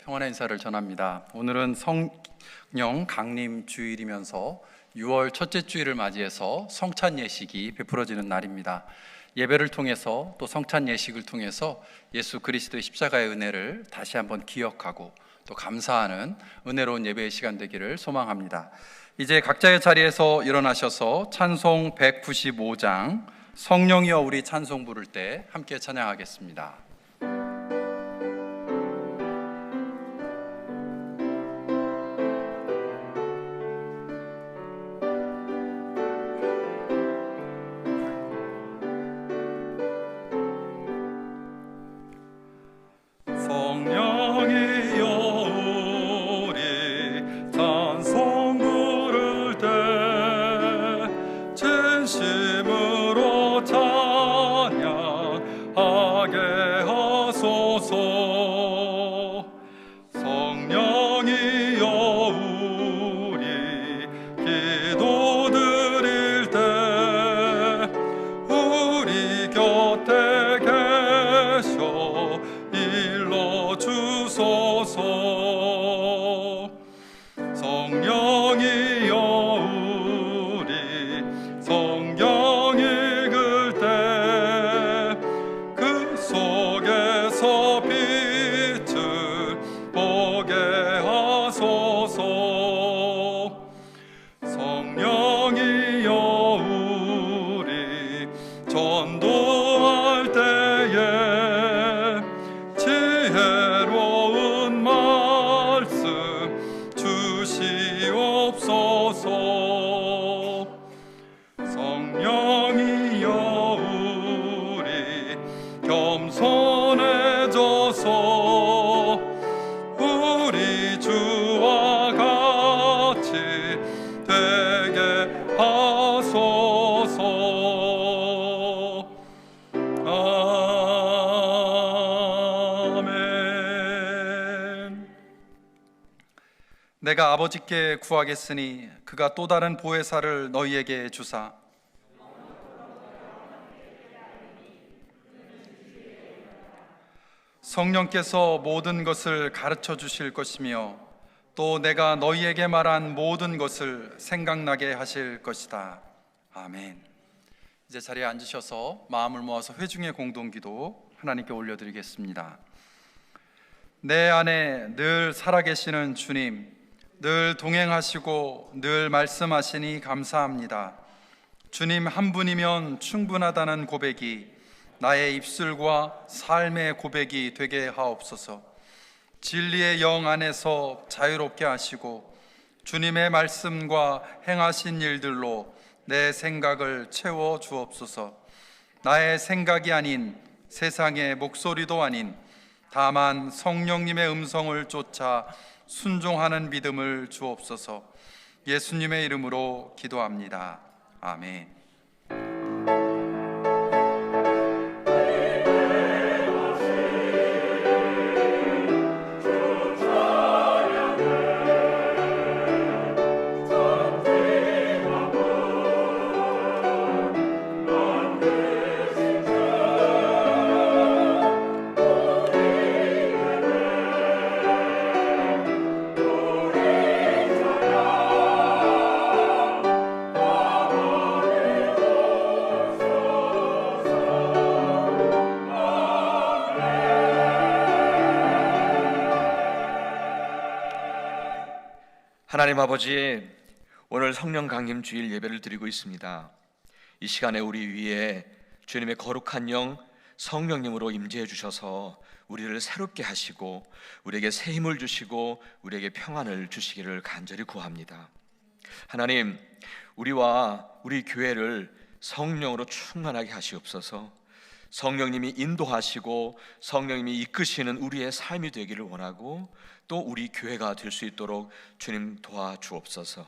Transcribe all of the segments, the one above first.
평안의 인사를 전합니다. 오늘은 성령 강림 주일이면서 6월 첫째 주일을 맞이해서 성찬 예식이 베풀어지는 날입니다. 예배를 통해서 또 성찬 예식을 통해서 예수 그리스도의 십자가의 은혜를 다시 한번 기억하고 또 감사하는 은혜로운 예배의 시간 되기를 소망합니다. 이제 각자의 자리에서 일어나셔서 찬송 195장 성령이여 우리 찬송 부를 때 함께 찬양하겠습니다. 내가 아버지께 구하겠으니 그가 또 다른 보혜사를 너희에게 주사 성령께서 모든 것을 가르쳐 주실 것이며 또 내가 너희에게 말한 모든 것을 생각나게 하실 것이다. 아멘. 이제 자리에 앉으셔서 마음을 모아서 회중의 공동기도 하나님께 올려드리겠습니다. 내 안에 늘 살아계시는 주님, 늘 동행하시고 늘 말씀하시니 감사합니다. 주님 한 분이면 충분하다는 고백이 나의 입술과 삶의 고백이 되게 하옵소서. 진리의 영 안에서 자유롭게 하시고 주님의 말씀과 행하신 일들로 내 생각을 채워 주옵소서. 나의 생각이 아닌 세상의 목소리도 아닌 다만 성령님의 음성을 쫓아 순종하는 믿음을 주옵소서. 예수님의 이름으로 기도합니다. 아멘. 하나님 아버지, 오늘 성령 강림 주일 예배를 드리고 있습니다. 이 시간에 우리 위에 주님의 거룩한 영 성령님으로 임재해 주셔서 우리를 새롭게 하시고 우리에게 새 힘을 주시고 우리에게 평안을 주시기를 간절히 구합니다. 하나님, 우리와 우리 교회를 성령으로 충만하게 하시옵소서. 성령님이 인도하시고 성령님이 이끄시는 우리의 삶이 되기를 원하고 또 우리 교회가 될 수 있도록 주님 도와주옵소서.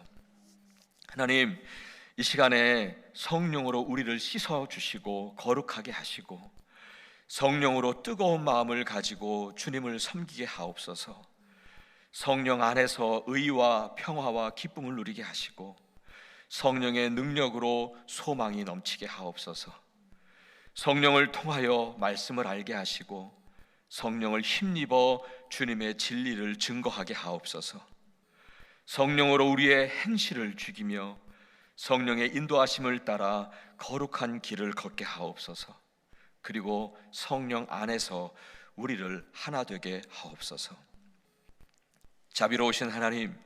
하나님, 이 시간에 성령으로 우리를 씻어주시고 거룩하게 하시고 성령으로 뜨거운 마음을 가지고 주님을 섬기게 하옵소서. 성령 안에서 의와 평화와 기쁨을 누리게 하시고 성령의 능력으로 소망이 넘치게 하옵소서. 성령을 통하여 말씀을 알게 하시고 성령을 힘입어 주님의 진리를 증거하게 하옵소서. 성령으로 우리의 행실을 죽이며 성령의 인도하심을 따라 거룩한 길을 걷게 하옵소서. 그리고 성령 안에서 우리를 하나 되게 하옵소서. 자비로우신 하나님,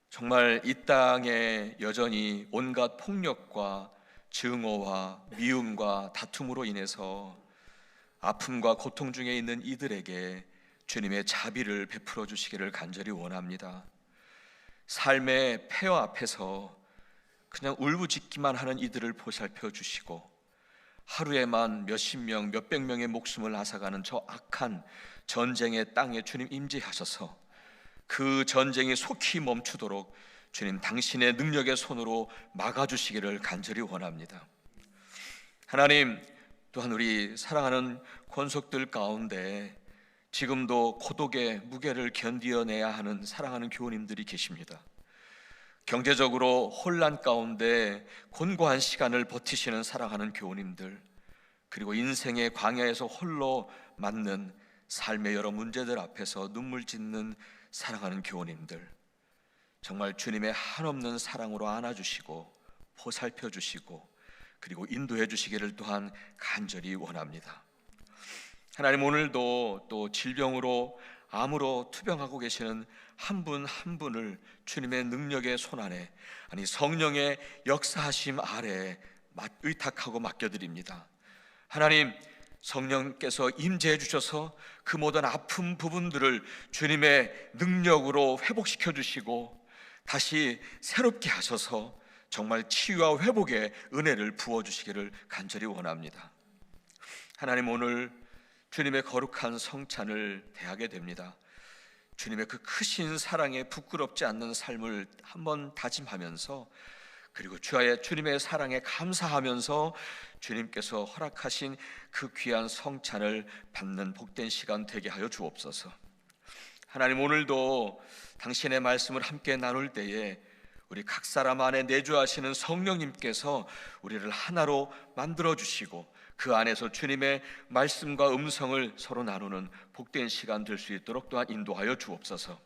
정말 이 땅에 여전히 온갖 폭력과 증오와 미움과 다툼으로 인해서 아픔과 고통 중에 있는 이들에게 주님의 자비를 베풀어 주시기를 간절히 원합니다. 삶의 폐허 앞에서 그냥 울부짖기만 하는 이들을 보살펴 주시고 하루에만 몇십 명, 몇백 명의 목숨을 앗아가는 저 악한 전쟁의 땅에 주님 임재하셔서 그 전쟁이 속히 멈추도록 주님 당신의 능력의 손으로 막아주시기를 간절히 원합니다. 하나님, 또한 우리 사랑하는 권속들 가운데 지금도 고독의 무게를 견디어내야 하는 사랑하는 교우님들이 계십니다. 경제적으로 혼란 가운데 곤고한 시간을 버티시는 사랑하는 교우님들, 그리고 인생의 광야에서 홀로 맞는 삶의 여러 문제들 앞에서 눈물 짓는 사랑하는 교우님들, 정말 주님의 한없는 사랑으로 안아주시고 보살펴 주시고 그리고 인도해 주시기를 또한 간절히 원합니다. 하나님, 오늘도 또 질병으로 암으로 투병하고 계시는 한 분 한 분을 주님의 능력의 손안에, 아니 성령의 역사하심 아래에 의탁하고 맡겨드립니다. 하나님, 성령께서 임재해 주셔서 그 모든 아픈 부분들을 주님의 능력으로 회복시켜 주시고 다시 새롭게 하셔서 정말 치유와 회복의 은혜를 부어주시기를 간절히 원합니다. 하나님, 오늘 주님의 거룩한 성찬을 대하게 됩니다. 주님의 그 크신 사랑에 부끄럽지 않는 삶을 한번 다짐하면서, 그리고 주님의 사랑에 감사하면서 주님께서 허락하신 그 귀한 성찬을 받는 복된 시간 되게 하여 주옵소서. 하나님, 오늘도 당신의 말씀을 함께 나눌 때에 우리 각 사람 안에 내주하시는 성령님께서 우리를 하나로 만들어 주시고 그 안에서 주님의 말씀과 음성을 서로 나누는 복된 시간 될 수 있도록 또한 인도하여 주옵소서.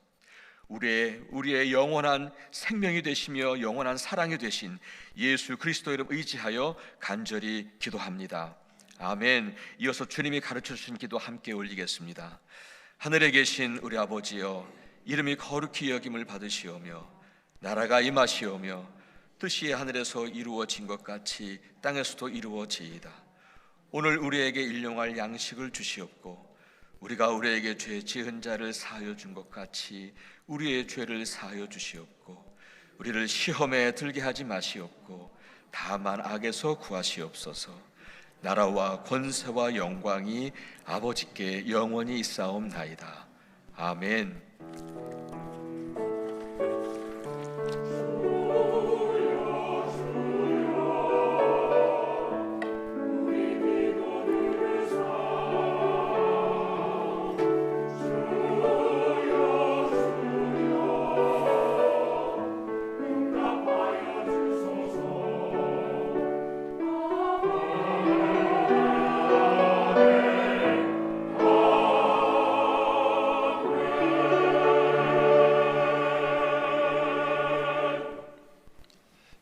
우리의 영원한 생명이 되시며 영원한 사랑이 되신 예수 그리스도 이름 의지하여 간절히 기도합니다. 아멘. 이어서 주님이 가르쳐 주신 기도 함께 올리겠습니다. 하늘에 계신 우리 아버지여, 이름이 거룩히 여김을 받으시오며 나라가 임하시오며 뜻이 하늘에서 이루어진 것 같이 땅에서도 이루어지이다. 오늘 우리에게 일용할 양식을 주시옵고 우리가 우리에게 죄 지은 자를 사하여 준 것 같이 우리의 죄를 사하여 주시옵고 우리를 시험에 들게 하지 마시옵고 다만 악에서 구하시옵소서. 나라와 권세와 영광이 아버지께 영원히 있사옵나이다. 아멘.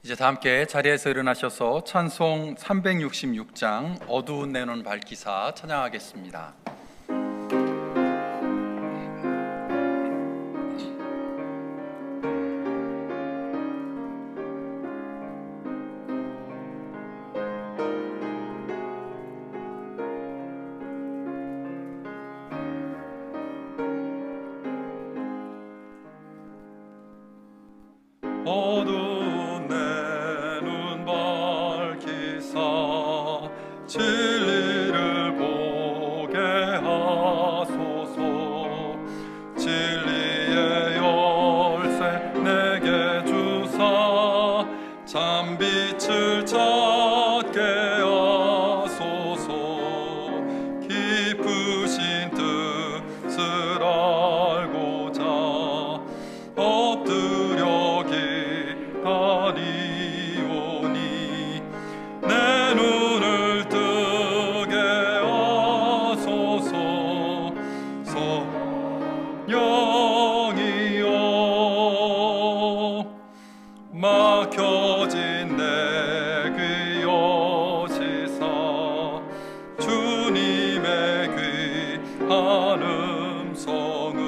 이제 다 함께 자리에서 일어나셔서 찬송 366장 어두운 내 눈 밝히사 찬양하겠습니다. 어두운 내 눈 밝히사 진리를 보게 한 음성을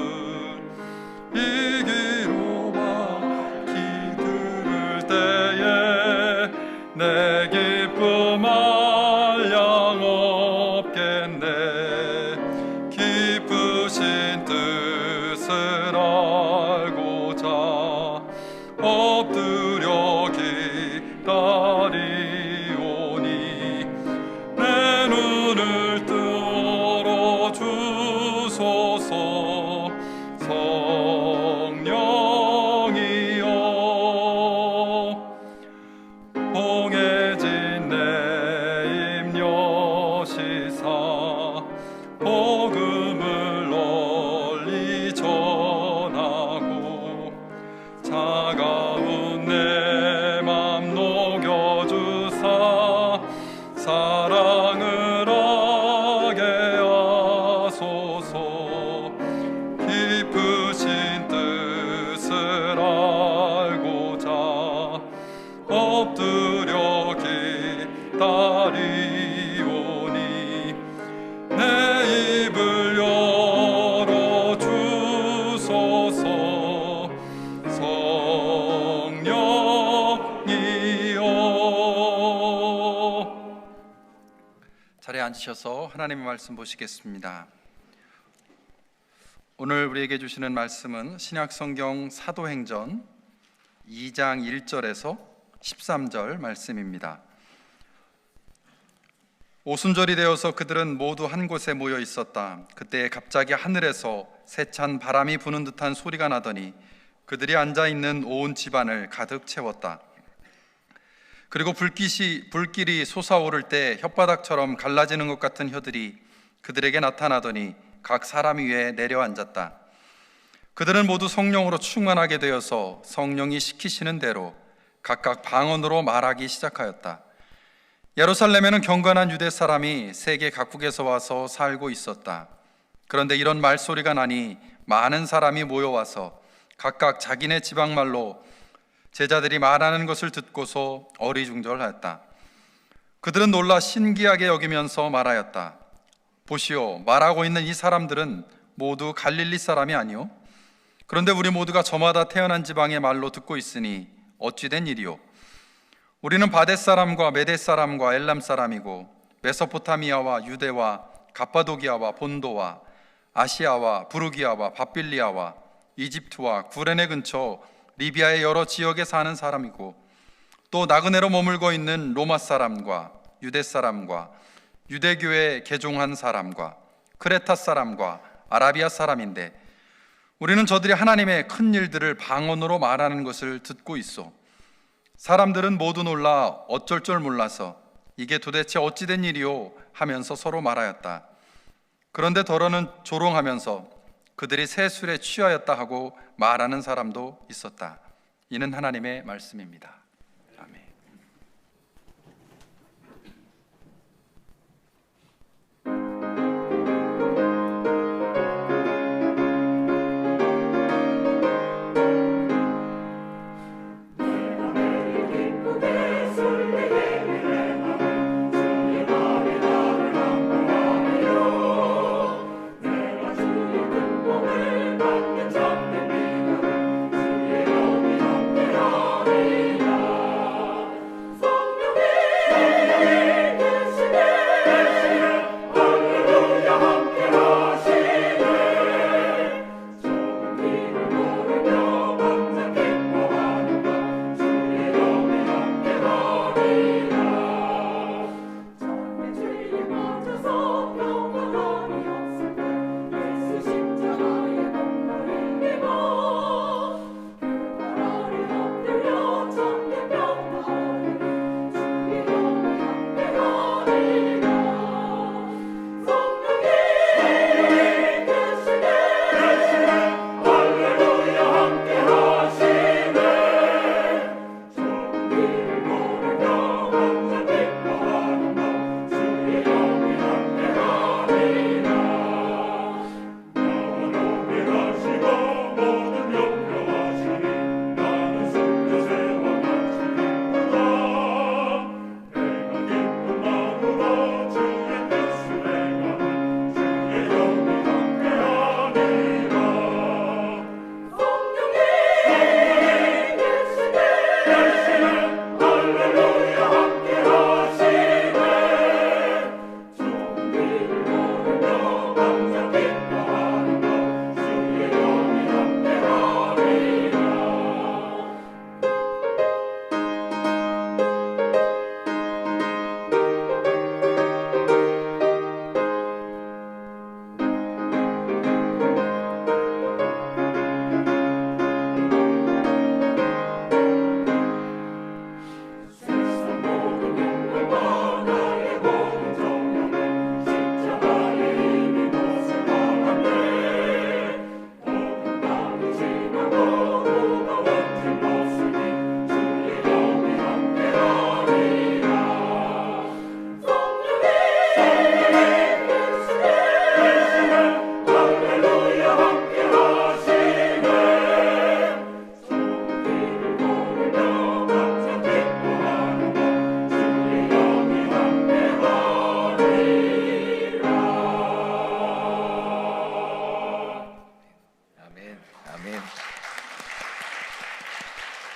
이기로 밝히 들을 때에 내 기쁨 한량 없겠네. 깊으신 뜻을 알고자 엎드려 기다리오니 내 눈을 뚫어 주소서. 성령이여 봉해진 내 입 여시사 복음을 널리 전하고 차가운 내 맘 녹여주사 사랑을 하게 하소서. 깊으신 뜻을 알고자 엎드려 기다리오니 내 입을 열어 주소서. 성령이여. 자리에 앉으셔서 하나님의 말씀 보시겠습니다. 오늘 우리에게 주시는 말씀은 신약성경 사도행전 2장 1절에서 13절 말씀입니다. 오순절이 되어서 그들은 모두 한 곳에 모여 있었다. 그때 갑자기 하늘에서 세찬 바람이 부는 듯한 소리가 나더니 그들이 앉아 있는 온 집안을 가득 채웠다. 그리고 불길이 솟아오를 때 혓바닥처럼 갈라지는 것 같은 혀들이 그들에게 나타나더니 각 사람 위에 내려앉았다. 그들은 모두 성령으로 충만하게 되어서 성령이 시키시는 대로 각각 방언으로 말하기 시작하였다. 예루살렘에는 경건한 유대 사람이 세계 각국에서 와서 살고 있었다. 그런데 이런 말소리가 나니 많은 사람이 모여와서 각각 자기네 지방말로 제자들이 말하는 것을 듣고서 어리중절하였다. 그들은 놀라 신기하게 여기면서 말하였다. 보시오, 말하고 있는 이 사람들은 모두 갈릴리 사람이 아니오? 그런데 우리 모두가 저마다 태어난 지방의 말로 듣고 있으니 어찌 된 일이오? 우리는 바데 사람과 메데 사람과 엘람 사람이고 메소포타미아와 유대와 갑바도기아와 본도와 아시아와 부르기아와 바빌리아와 이집트와 구레네 근처 리비아의 여러 지역에 사는 사람이고 또 나그네로 머물고 있는 로마 사람과 유대 사람과 유대교에 개종한 사람과 크레타 사람과 아라비아 사람인데 우리는 저들이 하나님의 큰 일들을 방언으로 말하는 것을 듣고 있어. 사람들은 모두 놀라 어쩔 줄 몰라서 이게 도대체 어찌 된 일이오 하면서 서로 말하였다. 그런데 더러는 조롱하면서 그들이 새 술에 취하였다 하고 말하는 사람도 있었다. 이는 하나님의 말씀입니다. 아멘. 주의 영이 함께하리라.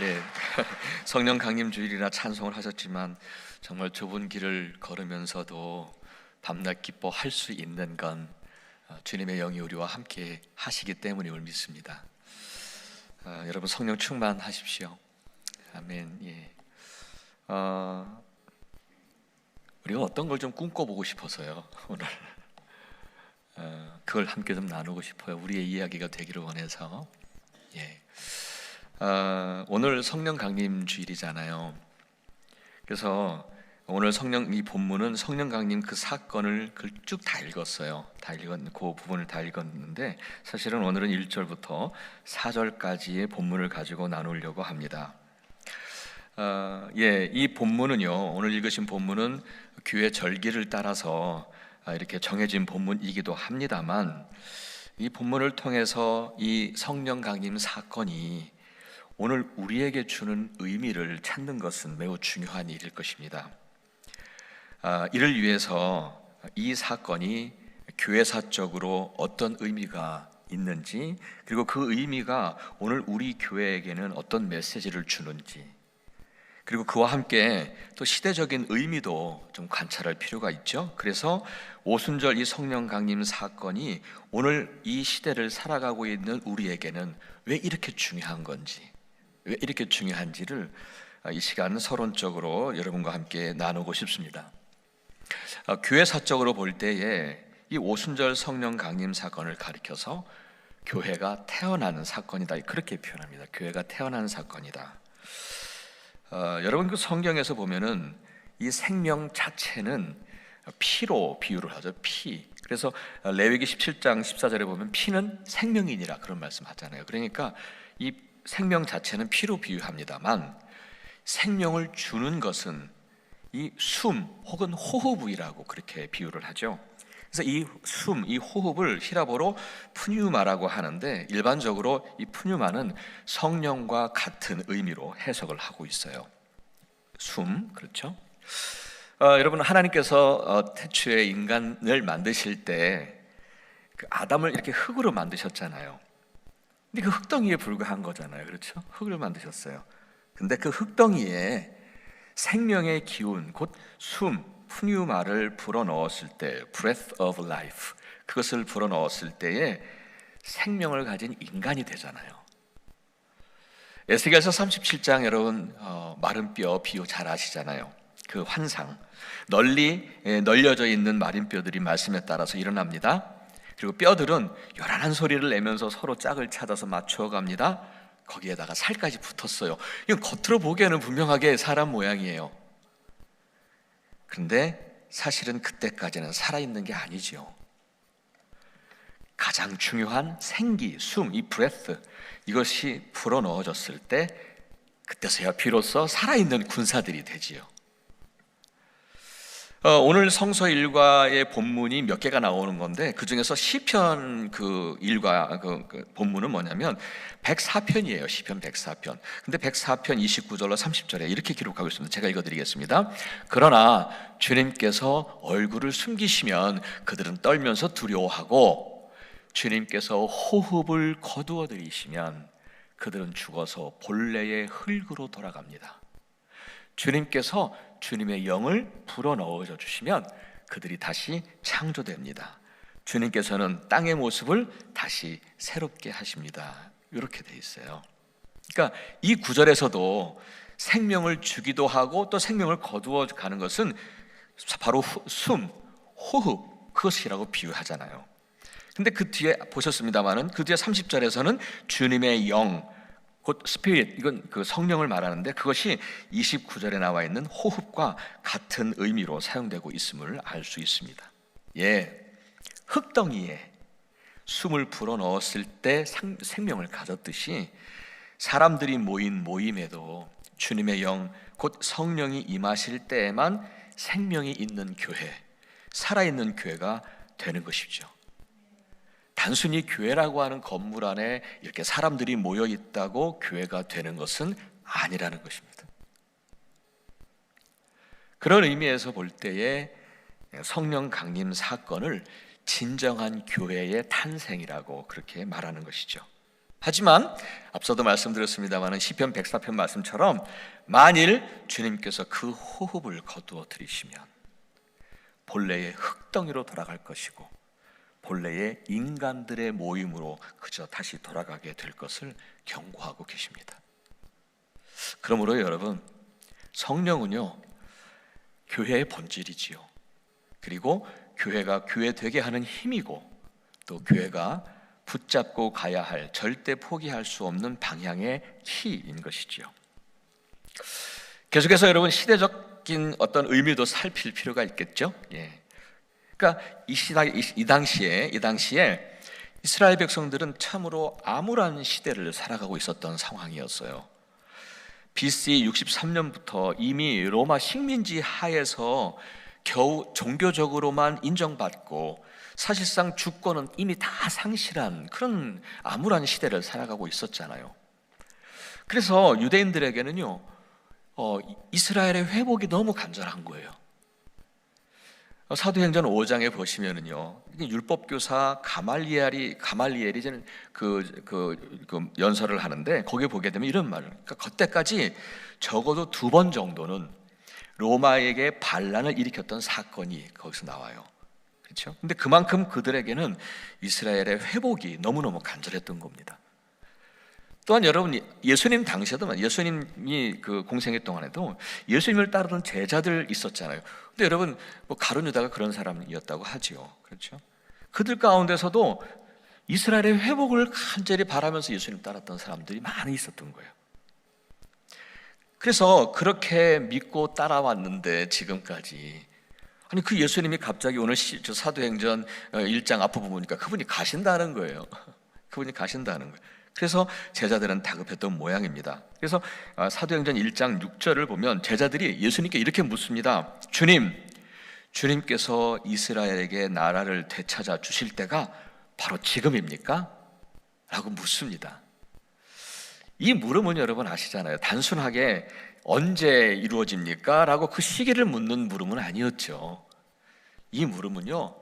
예, 성령 강림 주일이라 찬송을 하셨지만 정말 좁은 길을 걸으면서도 밤낮 기뻐할 수 있는 건 주님의 영이 우리와 함께 하시기 때문임을 믿습니다. 여러분 성령 충만하십시오. 아멘. 예. 우리가 어떤 걸 좀 꿈꿔보고 싶어서요. 오늘 그걸 함께 좀 나누고 싶어요. 우리의 이야기가 되기를 원해서. 예. 오늘 성령 강림 주일이잖아요. 그래서 오늘 이 본문은 성령 강림 그 사건을 쭉 다 읽었어요. 그 부분을 다 읽었는데 사실은 오늘은 1절부터 4절까지의 본문을 가지고 나누려고 합니다. 이 본문은요, 오늘 읽으신 본문은 교회 절기를 따라서 이렇게 정해진 본문이기도 합니다만, 이 본문을 통해서 이 성령 강림 사건이 오늘 우리에게 주는 의미를 찾는 것은 매우 중요한 일일 것입니다. 이를 위해서 이 사건이 교회사적으로 어떤 의미가 있는지, 그리고 그 의미가 오늘 우리 교회에게는 어떤 메시지를 주는지, 그리고 그와 함께 또 시대적인 의미도 좀 관찰할 필요가 있죠. 그래서 오순절 이 성령 강림 사건이 오늘 이 시대를 살아가고 있는 우리에게는 왜 이렇게 중요한 건지, 왜 이렇게 중요한지를 이 시간 서론적으로 여러분과 함께 나누고 싶습니다. 교회사적으로 볼 때에 이 오순절 성령 강림 사건을 가리켜서 교회가 태어나는 사건이다, 그렇게 표현합니다. 교회가 태어나는 사건이다. 여러분 그 성경에서 보면은 이 생명 자체는 피로 비유를 하죠. 피. 그래서 레위기 17장 14절에 보면 피는 생명이니라 그런 말씀하잖아요. 그러니까 이 생명 자체는 피로 비유합니다만 생명을 주는 것은 이 숨 혹은 호흡이라고 그렇게 비유를 하죠. 그래서 이 숨, 이 호흡을 히라보로 푸뉴마라고 하는데 일반적으로 이 푸뉴마는 성령과 같은 의미로 해석을 하고 있어요. 숨, 그렇죠? 여러분 하나님께서 태초에 인간을 만드실 때 그 아담을 이렇게 흙으로 만드셨잖아요. 근데 그 흙덩이에 불과한 거잖아요, 그렇죠? 흙을 만드셨어요. 근데 그 흙덩이에 생명의 기운, 곧 숨, 푸뉴마를 불어넣었을 때, breath of life, 그것을 불어넣었을 때에 생명을 가진 인간이 되잖아요. 에스겔서 37장 여러분 마른 뼈 비유 잘 아시잖아요. 그 환상, 널리 널려져 있는 마른 뼈들이 말씀에 따라서 일어납니다. 그리고 뼈들은 요란한 소리를 내면서 서로 짝을 찾아서 맞춰갑니다. 거기에다가 살까지 붙었어요. 이건 겉으로 보기에는 분명하게 사람 모양이에요. 그런데 사실은 그때까지는 살아있는 게 아니지요. 가장 중요한 생기, 숨, 이 breath, 이것이 불어넣어졌을 때 그때서야 비로소 살아있는 군사들이 되지요. 오늘 성서 일과의 본문이 몇 개가 나오는 건데 그 중에서 시편 그 일과 그 본문은 뭐냐면 104편이에요. 시편 104편. 근데 104편 29절로 30절에 이렇게 기록하고 있습니다. 제가 읽어드리겠습니다. 그러나 주님께서 얼굴을 숨기시면 그들은 떨면서 두려워하고 주님께서 호흡을 거두어들이시면 그들은 죽어서 본래의 흙으로 돌아갑니다. 주님께서 주님의 영을 불어넣어 주시면 그들이 다시 창조됩니다. 주님께서는 땅의 모습을 다시 새롭게 하십니다. 이렇게 돼 있어요. 그러니까 이 구절에서도 생명을 주기도 하고 또 생명을 거두어 가는 것은 바로 숨, 호흡, 그것이라고 비유하잖아요. 근데 그 뒤에 보셨습니다마는 그 뒤에 30절에서는 주님의 영, 곧 스피릿, 이건 그 성령을 말하는데 그것이 29절에 나와 있는 호흡과 같은 의미로 사용되고 있음을 알 수 있습니다. 흙덩이에 숨을 불어넣었을 때 생명을 가졌듯이 사람들이 모인 모임에도 주님의 영, 곧 성령이 임하실 때에만 생명이 있는 교회, 살아있는 교회가 되는 것이죠. 단순히 교회라고 하는 건물 안에 이렇게 사람들이 모여 있다고 교회가 되는 것은 아니라는 것입니다. 그런 의미에서 볼 때에 성령 강림 사건을 진정한 교회의 탄생이라고 그렇게 말하는 것이죠. 하지만 앞서도 말씀드렸습니다마는 시편 104편 말씀처럼 만일 주님께서 그 호흡을 거두어 들이시면 본래의 흙덩이로 돌아갈 것이고 본래의 인간들의 모임으로 그저 다시 돌아가게 될 것을 경고하고 계십니다. 그러므로 여러분, 성령은요 교회의 본질이지요. 그리고 교회가 교회 되게 하는 힘이고 또 교회가 붙잡고 가야 할, 절대 포기할 수 없는 방향의 키인 것이지요. 계속해서 여러분 시대적인 어떤 의미도 살필 필요가 있겠죠. 그러니까 이 당시에 이스라엘 백성들은 참으로 암울한 시대를 살아가고 있었던 상황이었어요. BC 63년부터 이미 로마 식민지 하에서 겨우 종교적으로만 인정받고 사실상 주권은 이미 다 상실한 그런 암울한 시대를 살아가고 있었잖아요. 그래서 유대인들에게는요 이스라엘의 회복이 너무 간절한 거예요. 사도행전 5장에 보시면은요 율법교사 가말리엘이 저는 그 연설을 하는데 거기에 보게 되면 이런 말을, 그러니까 그때까지 적어도 2번 정도는 로마에게 반란을 일으켰던 사건이 거기서 나와요. 그렇죠? 근데 그만큼 그들에게는 이스라엘의 회복이 너무너무 간절했던 겁니다. 또한 여러분 예수님 당시에도 예수님이 그 공생애 동안에도 예수님을 따르던 제자들 있었잖아요. 근데 여러분 가룟 유다가 그런 사람이었다고 하지요. 그렇죠? 그들 가운데서도 이스라엘의 회복을 간절히 바라면서 예수님 따랐던 사람들이 많이 있었던 거예요. 그래서 그렇게 믿고 따라왔는데 지금까지 아니 그 예수님이 갑자기 오늘 사도행전 1장 앞부분 보니까 그분이 가신다는 거예요. 그분이 가신다는 거예요. 그래서 제자들은 다급했던 모양입니다. 그래서 사도행전 1장 6절을 보면 제자들이 예수님께 이렇게 묻습니다. 주님께서 이스라엘에게 나라를 되찾아 주실 때가 바로 지금입니까? 라고 묻습니다. 이 물음은 여러분 아시잖아요. 단순하게 언제 이루어집니까? 라고 그 시기를 묻는 물음은 아니었죠. 이 물음은요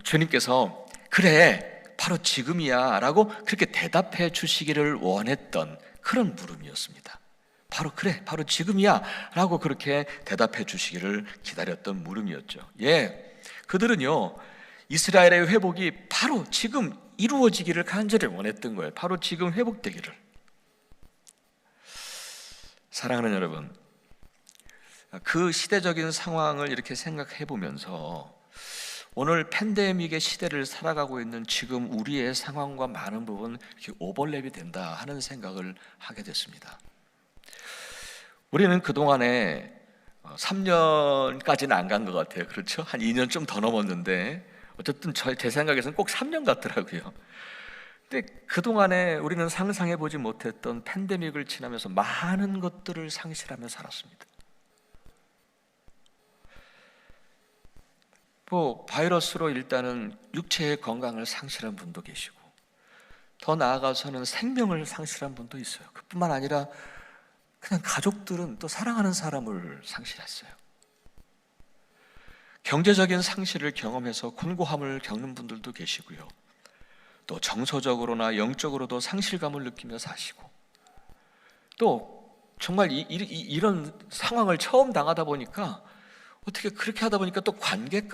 주님께서 그래 바로 지금이야 라고 그렇게 대답해 주시기를 원했던 그런 물음이었습니다. 바로 지금이야 라고 그렇게 대답해 주시기를 기다렸던 물음이었죠. 그들은요 이스라엘의 회복이 바로 지금 이루어지기를 간절히 원했던 거예요. 바로 지금 회복되기를. 사랑하는 여러분, 그 시대적인 상황을 이렇게 생각해 보면서 오늘 팬데믹의 시대를 살아가고 있는 지금 우리의 상황과 많은 부분 이렇게 오버랩이 된다 하는 생각을 하게 됐습니다. 우리는 그동안에 3년까지는 안 간 것 같아요. 그렇죠? 한 2년 좀 더 넘었는데 어쨌든 제 생각에서는 꼭 3년 같더라고요. 근데 그동안에 우리는 상상해 보지 못했던 팬데믹을 지나면서 많은 것들을 상실하며 살았습니다. 바이러스로 일단은 육체의 건강을 상실한 분도 계시고 더 나아가서는 생명을 상실한 분도 있어요. 그뿐만 아니라 그냥 가족들은 또 사랑하는 사람을 상실했어요. 경제적인 상실을 경험해서 곤고함을 겪는 분들도 계시고요. 또 정서적으로나 영적으로도 상실감을 느끼며 사시고 또 정말 이런 상황을 처음 당하다 보니까 어떻게 그렇게 하다 보니까 또 관계의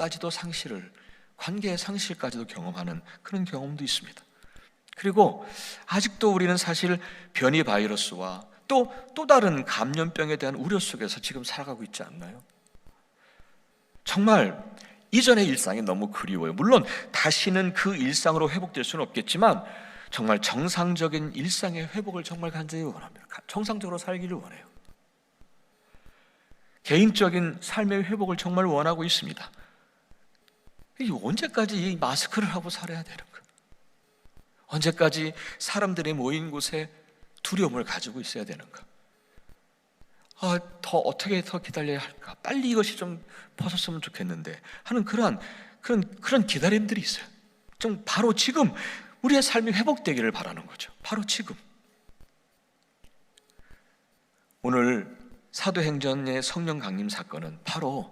상실까지도 경험하는 그런 경험도 있습니다. 그리고 아직도 우리는 사실 변이 바이러스와 또 다른 감염병에 대한 우려 속에서 지금 살아가고 있지 않나요? 정말 이전의 일상이 너무 그리워요. 물론 다시는 그 일상으로 회복될 수는 없겠지만 정말 정상적인 일상의 회복을 정말 간절히 원합니다. 정상적으로 살기를 원해요. 개인적인 삶의 회복을 정말 원하고 있습니다. 언제까지 이 마스크를 하고 살아야 되는가? 언제까지 사람들이 모인 곳에 두려움을 가지고 있어야 되는가? 어떻게 더 기다려야 할까? 빨리 이것이 좀 벗었으면 좋겠는데 하는 그런 기다림들이 있어요. 좀 바로 지금 우리의 삶이 회복되기를 바라는 거죠. 바로 지금. 오늘 사도행전의 성령 강림 사건은 바로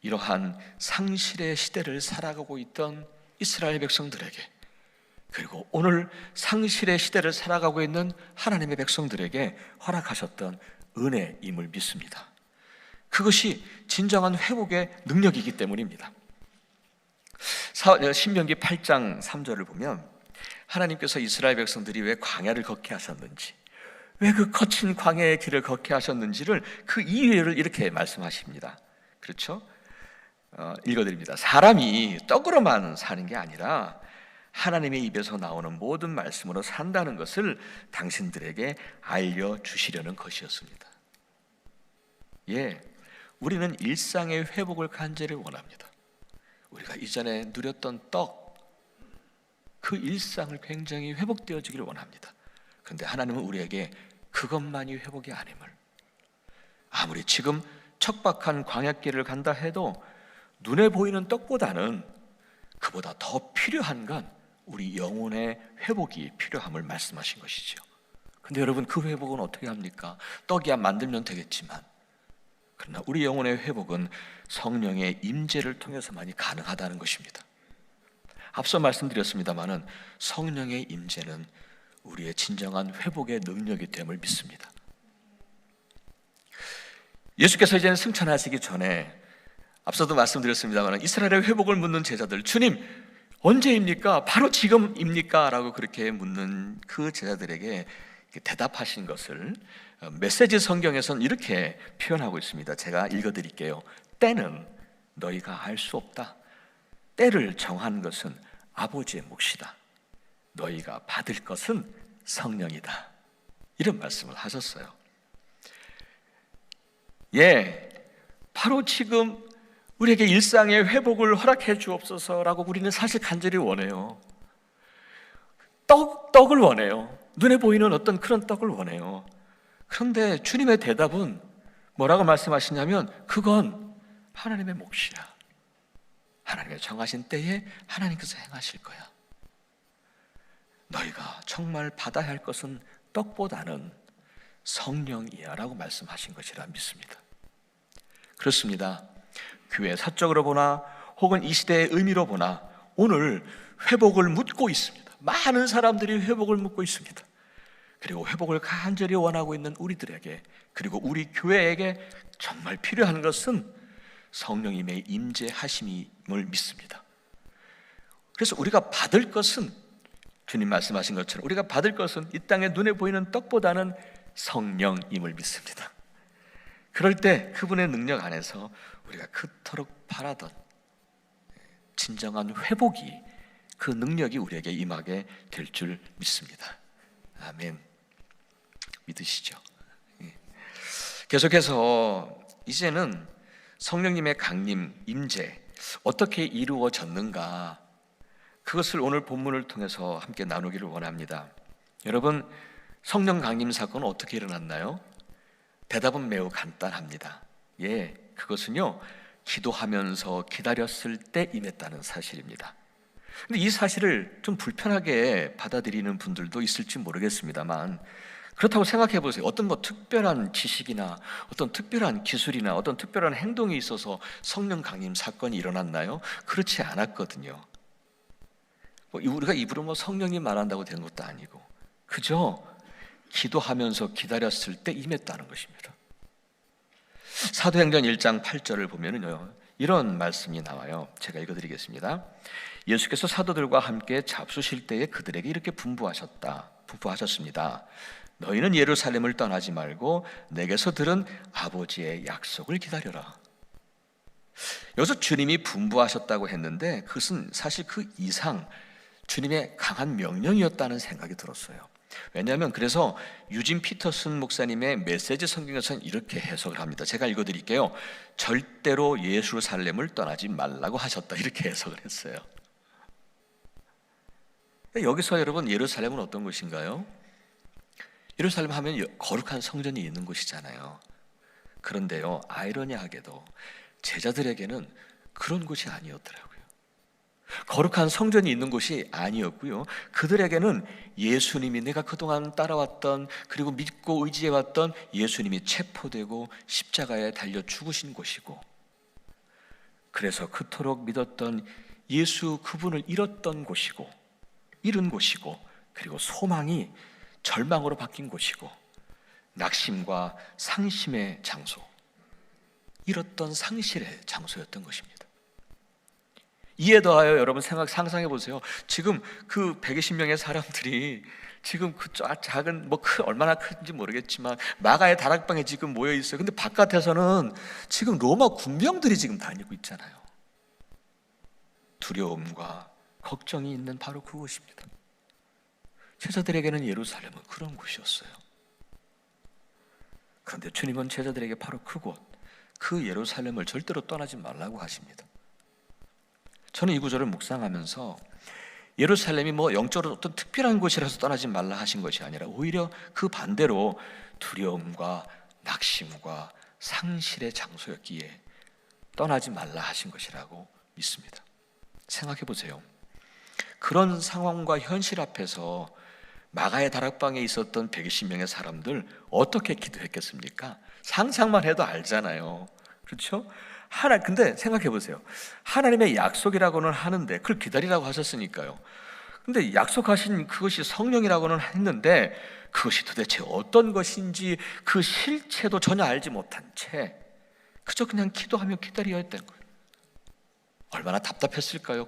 이러한 상실의 시대를 살아가고 있던 이스라엘 백성들에게 그리고 오늘 상실의 시대를 살아가고 있는 하나님의 백성들에게 허락하셨던 은혜임을 믿습니다. 그것이 진정한 회복의 능력이기 때문입니다. 신명기 8장 3절을 보면 하나님께서 이스라엘 백성들이 왜 광야를 걷게 하셨는지, 왜 그 거친 광야의 길을 걷게 하셨는지를 그 이유를 이렇게 말씀하십니다. 그렇죠? 읽어드립니다. 사람이 떡으로만 사는 게 아니라 하나님의 입에서 나오는 모든 말씀으로 산다는 것을 당신들에게 알려주시려는 것이었습니다. 예, 우리는 일상의 회복을 간절히 원합니다. 우리가 이전에 누렸던 그 일상을 굉장히 회복되어지기를 원합니다. 그런데 하나님은 우리에게 그것만이 회복이 아님을, 아무리 지금 척박한 광야길을 간다 해도 눈에 보이는 떡보다는 그보다 더 필요한 건 우리 영혼의 회복이 필요함을 말씀하신 것이죠. 근데 여러분, 그 회복은 어떻게 합니까? 떡이야 만들면 되겠지만, 그러나 우리 영혼의 회복은 성령의 임재를 통해서만이 가능하다는 것입니다. 앞서 말씀드렸습니다마는 성령의 임재는 우리의 진정한 회복의 능력이 됨을 믿습니다. 예수께서 이제는 승천하시기 전에 앞서도 말씀드렸습니다만 이스라엘의 회복을 묻는 제자들, 주님 언제입니까? 바로 지금입니까? 라고 그렇게 묻는 그 제자들에게 대답하신 것을 메시지 성경에서는 이렇게 표현하고 있습니다. 제가 읽어드릴게요. 때는 너희가 알 수 없다. 때를 정한 것은 아버지의 몫이다. 너희가 받을 것은 성령이다. 이런 말씀을 하셨어요. 예, 바로 지금 우리에게 일상의 회복을 허락해 주옵소서라고 우리는 사실 간절히 원해요. 떡을 원해요. 눈에 보이는 어떤 그런 떡을 원해요. 그런데 주님의 대답은 뭐라고 말씀하시냐면 그건 하나님의 몫이야. 하나님의 정하신 때에 하나님께서 행하실 거야. 너희가 정말 받아야 할 것은 떡보다는 성령이야 라고 말씀하신 것이라 믿습니다. 그렇습니다. 교회 사적으로 보나 혹은 이 시대의 의미로 보나 오늘 회복을 묻고 있습니다. 많은 사람들이 회복을 묻고 있습니다. 그리고 회복을 간절히 원하고 있는 우리들에게, 그리고 우리 교회에게 정말 필요한 것은 성령님의 임재하심임을 믿습니다. 그래서 우리가 받을 것은, 주님 말씀하신 것처럼 우리가 받을 것은 이 땅에 눈에 보이는 떡보다는 성령임을 믿습니다. 그럴 때 그분의 능력 안에서 우리가 그토록 바라던 진정한 회복이, 그 능력이 우리에게 임하게 될 줄 믿습니다. 아멘. 믿으시죠? 계속해서 이제는 성령님의 강림, 임재 어떻게 이루어졌는가, 그것을 오늘 본문을 통해서 함께 나누기를 원합니다. 여러분, 성령 강림 사건은 어떻게 일어났나요? 대답은 매우 간단합니다. 예, 그것은요, 기도하면서 기다렸을 때 임했다는 사실입니다. 근데 이 사실을 좀 불편하게 받아들이는 분들도 있을지 모르겠습니다만, 그렇다고 생각해 보세요. 어떤 특별한 지식이나 어떤 특별한 기술이나 어떤 특별한 행동이 있어서 성령 강림 사건이 일어났나요? 그렇지 않았거든요. 우리가 입으로 성령이 말한다고 되는 것도 아니고, 그저 기도하면서 기다렸을 때 임했다는 것입니다. 사도행전 1장 8절을 보면은요, 이런 말씀이 나와요. 제가 읽어드리겠습니다. 예수께서 사도들과 함께 잡수실 때에 그들에게 이렇게 분부하셨습니다. 너희는 예루살렘을 떠나지 말고 내게서 들은 아버지의 약속을 기다려라. 여기서 주님이 분부하셨다고 했는데 그것은 사실 그 이상 주님의 강한 명령이었다는 생각이 들었어요. 왜냐하면 그래서 유진 피터슨 목사님의 메시지 성경에서는 이렇게 해석을 합니다. 제가 읽어드릴게요. 절대로 예루살렘을 떠나지 말라고 하셨다, 이렇게 해석을 했어요. 여기서 여러분, 예루살렘은 어떤 곳인가요? 예루살렘 하면 거룩한 성전이 있는 곳이잖아요. 그런데요, 아이러니하게도 제자들에게는 그런 곳이 아니었더라고요. 거룩한 성전이 있는 곳이 아니었고요, 그들에게는 예수님이, 내가 그동안 따라왔던 그리고 믿고 의지해왔던 예수님이 체포되고 십자가에 달려 죽으신 곳이고, 그래서 그토록 믿었던 예수 그분을 잃었던 곳이고, 잃은 곳이고, 그리고 소망이 절망으로 바뀐 곳이고, 낙심과 상심의 장소, 잃었던 상실의 장소였던 것입니다. 이에 더하여 여러분 상상해 보세요. 지금 그 120명의 사람들이 지금 그 작은 얼마나 큰지 모르겠지만 마가의 다락방에 지금 모여 있어요. 근데 바깥에서는 지금 로마 군병들이 지금 다니고 있잖아요. 두려움과 걱정이 있는 바로 그곳입니다. 제자들에게는 예루살렘은 그런 곳이었어요. 그런데 주님은 제자들에게 바로 그곳, 그 예루살렘을 절대로 떠나지 말라고 하십니다. 저는 이 구절을 묵상하면서 예루살렘이 영적으로 어떤 특별한 곳이라서 떠나지 말라 하신 것이 아니라 오히려 그 반대로 두려움과 낙심과 상실의 장소였기에 떠나지 말라 하신 것이라고 믿습니다. 생각해 보세요. 그런 상황과 현실 앞에서 마가의 다락방에 있었던 120명의 사람들 어떻게 기도했겠습니까? 상상만 해도 알잖아요. 그렇죠? 근데 생각해 보세요. 하나님의 약속이라고는 하는데 그걸 기다리라고 하셨으니까요. 근데 약속하신 그것이 성령이라고는 했는데 그것이 도대체 어떤 것인지 그 실체도 전혀 알지 못한 채 그저 그냥 기도하며 기다려야 했던 거예요. 얼마나 답답했을까요?